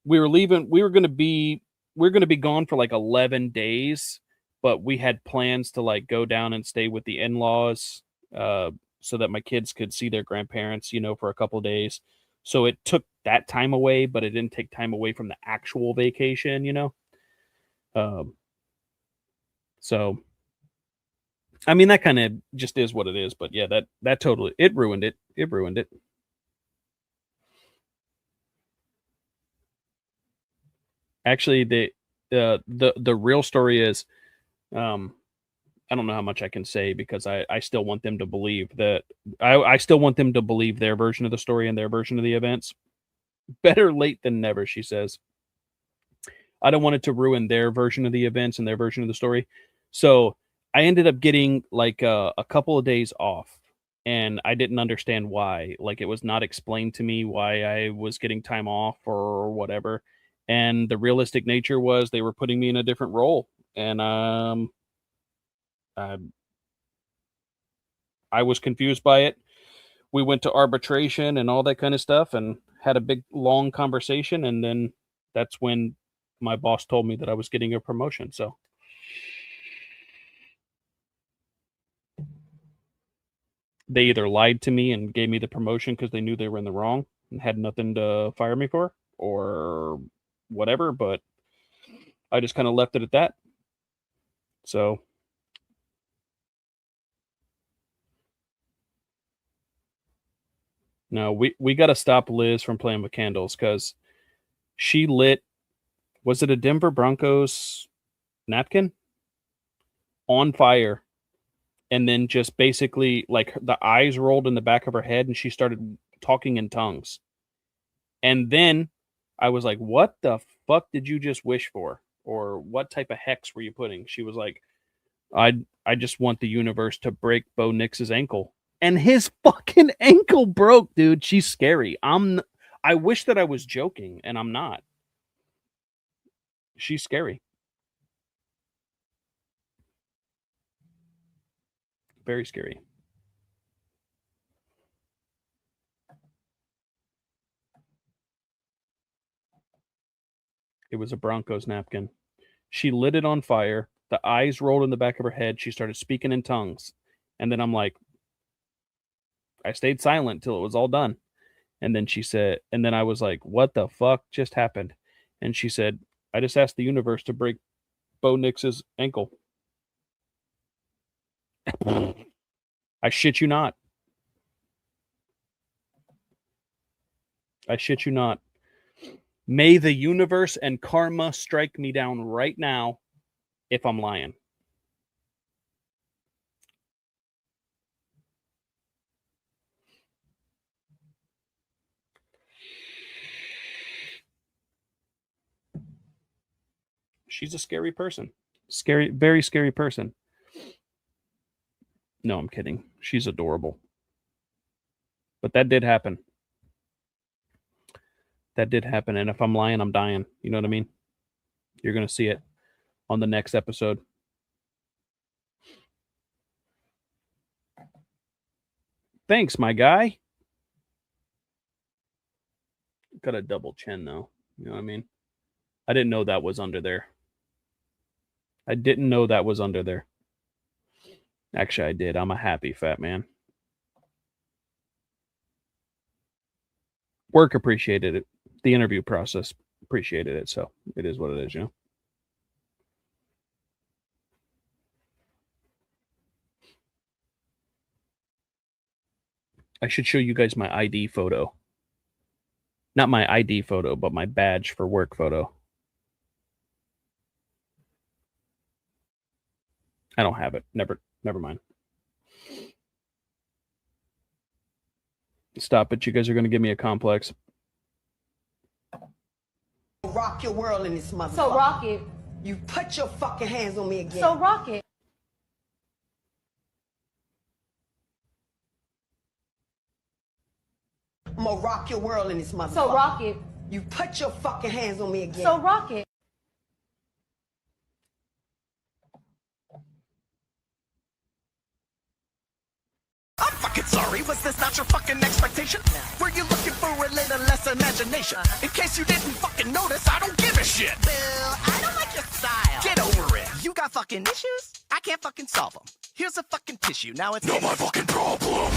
we were leaving, we were going to be gone for like 11 days, but we had plans to like go down and stay with the in-laws, so that my kids could see their grandparents, for a couple of days. So it took that time away, but it didn't take time away from the actual vacation, so I mean, that kind of just is what it is, but yeah, that totally, it ruined it. It ruined it. Actually, the real story is, I don't know how much I can say because I still want them to believe that I still want them to believe their version of the story and their version of the events. Better late than never, she says. I don't want it to ruin their version of the events and their version of the story. So I ended up getting like a couple of days off, and I didn't understand why. Like it was not explained to me why I was getting time off or whatever. And the realistic nature was they were putting me in a different role. And I was confused by it. We went to arbitration and all that kind of stuff and had a big, long conversation. And then that's when my boss told me that I was getting a promotion. So they either lied to me and gave me the promotion because they knew they were in the wrong and had nothing to fire me for or whatever, but I just kind of left it at that. So no, we got to stop Liz from playing with candles because she lit, was it a Denver Broncos napkin? On fire. And then just basically like the eyes rolled in the back of her head and she started talking in tongues. And then I was like, what the fuck did you just wish for? Or what type of hex were you putting? She was like, I just want the universe to break Bo Nix's ankle. And his fucking ankle broke, dude. She's scary. I wish that I was joking, and I'm not. She's scary. Very scary. It was a Broncos napkin. She lit it on fire. The eyes rolled in the back of her head. She started speaking in tongues. And then I'm like, I stayed silent till it was all done. And then she said, and then I was like, what the fuck just happened? And she said, I just asked the universe to break Bo Nix's ankle. I shit you not. I shit you not. May the universe and karma strike me down right now if I'm lying. She's a scary person. Scary, very scary person. No, I'm kidding. She's adorable. But that did happen. That did happen. And if I'm lying, I'm dying. You know what I mean? You're going to see it on the next episode. Thanks, my guy. Got a double chin, though. You know what I mean? I didn't know that was under there. I didn't know that was under there. Actually, I did. I'm a happy fat man. Work appreciated it. The interview process appreciated it. So it is what it is, you know? I should show you guys my ID photo. Not my ID photo, but my badge for work photo. I don't have it. Never mind. Stop it. You guys are going to give me a complex. Rock your world in this motherfucker. So rock it. You put your fucking hands on me again. So rock it. I'm gonna rock your world in this motherfucker. So rock it. You put your fucking hands on me again. So rock it. I'm fucking sorry, was this not your fucking expectation? Were you looking for a little less imagination? In case you didn't fucking notice, I don't give a shit. Bill, I don't like your style. Get over it. You got fucking issues? I can't fucking solve them. Here's a fucking tissue. Now it's not my fucking problem.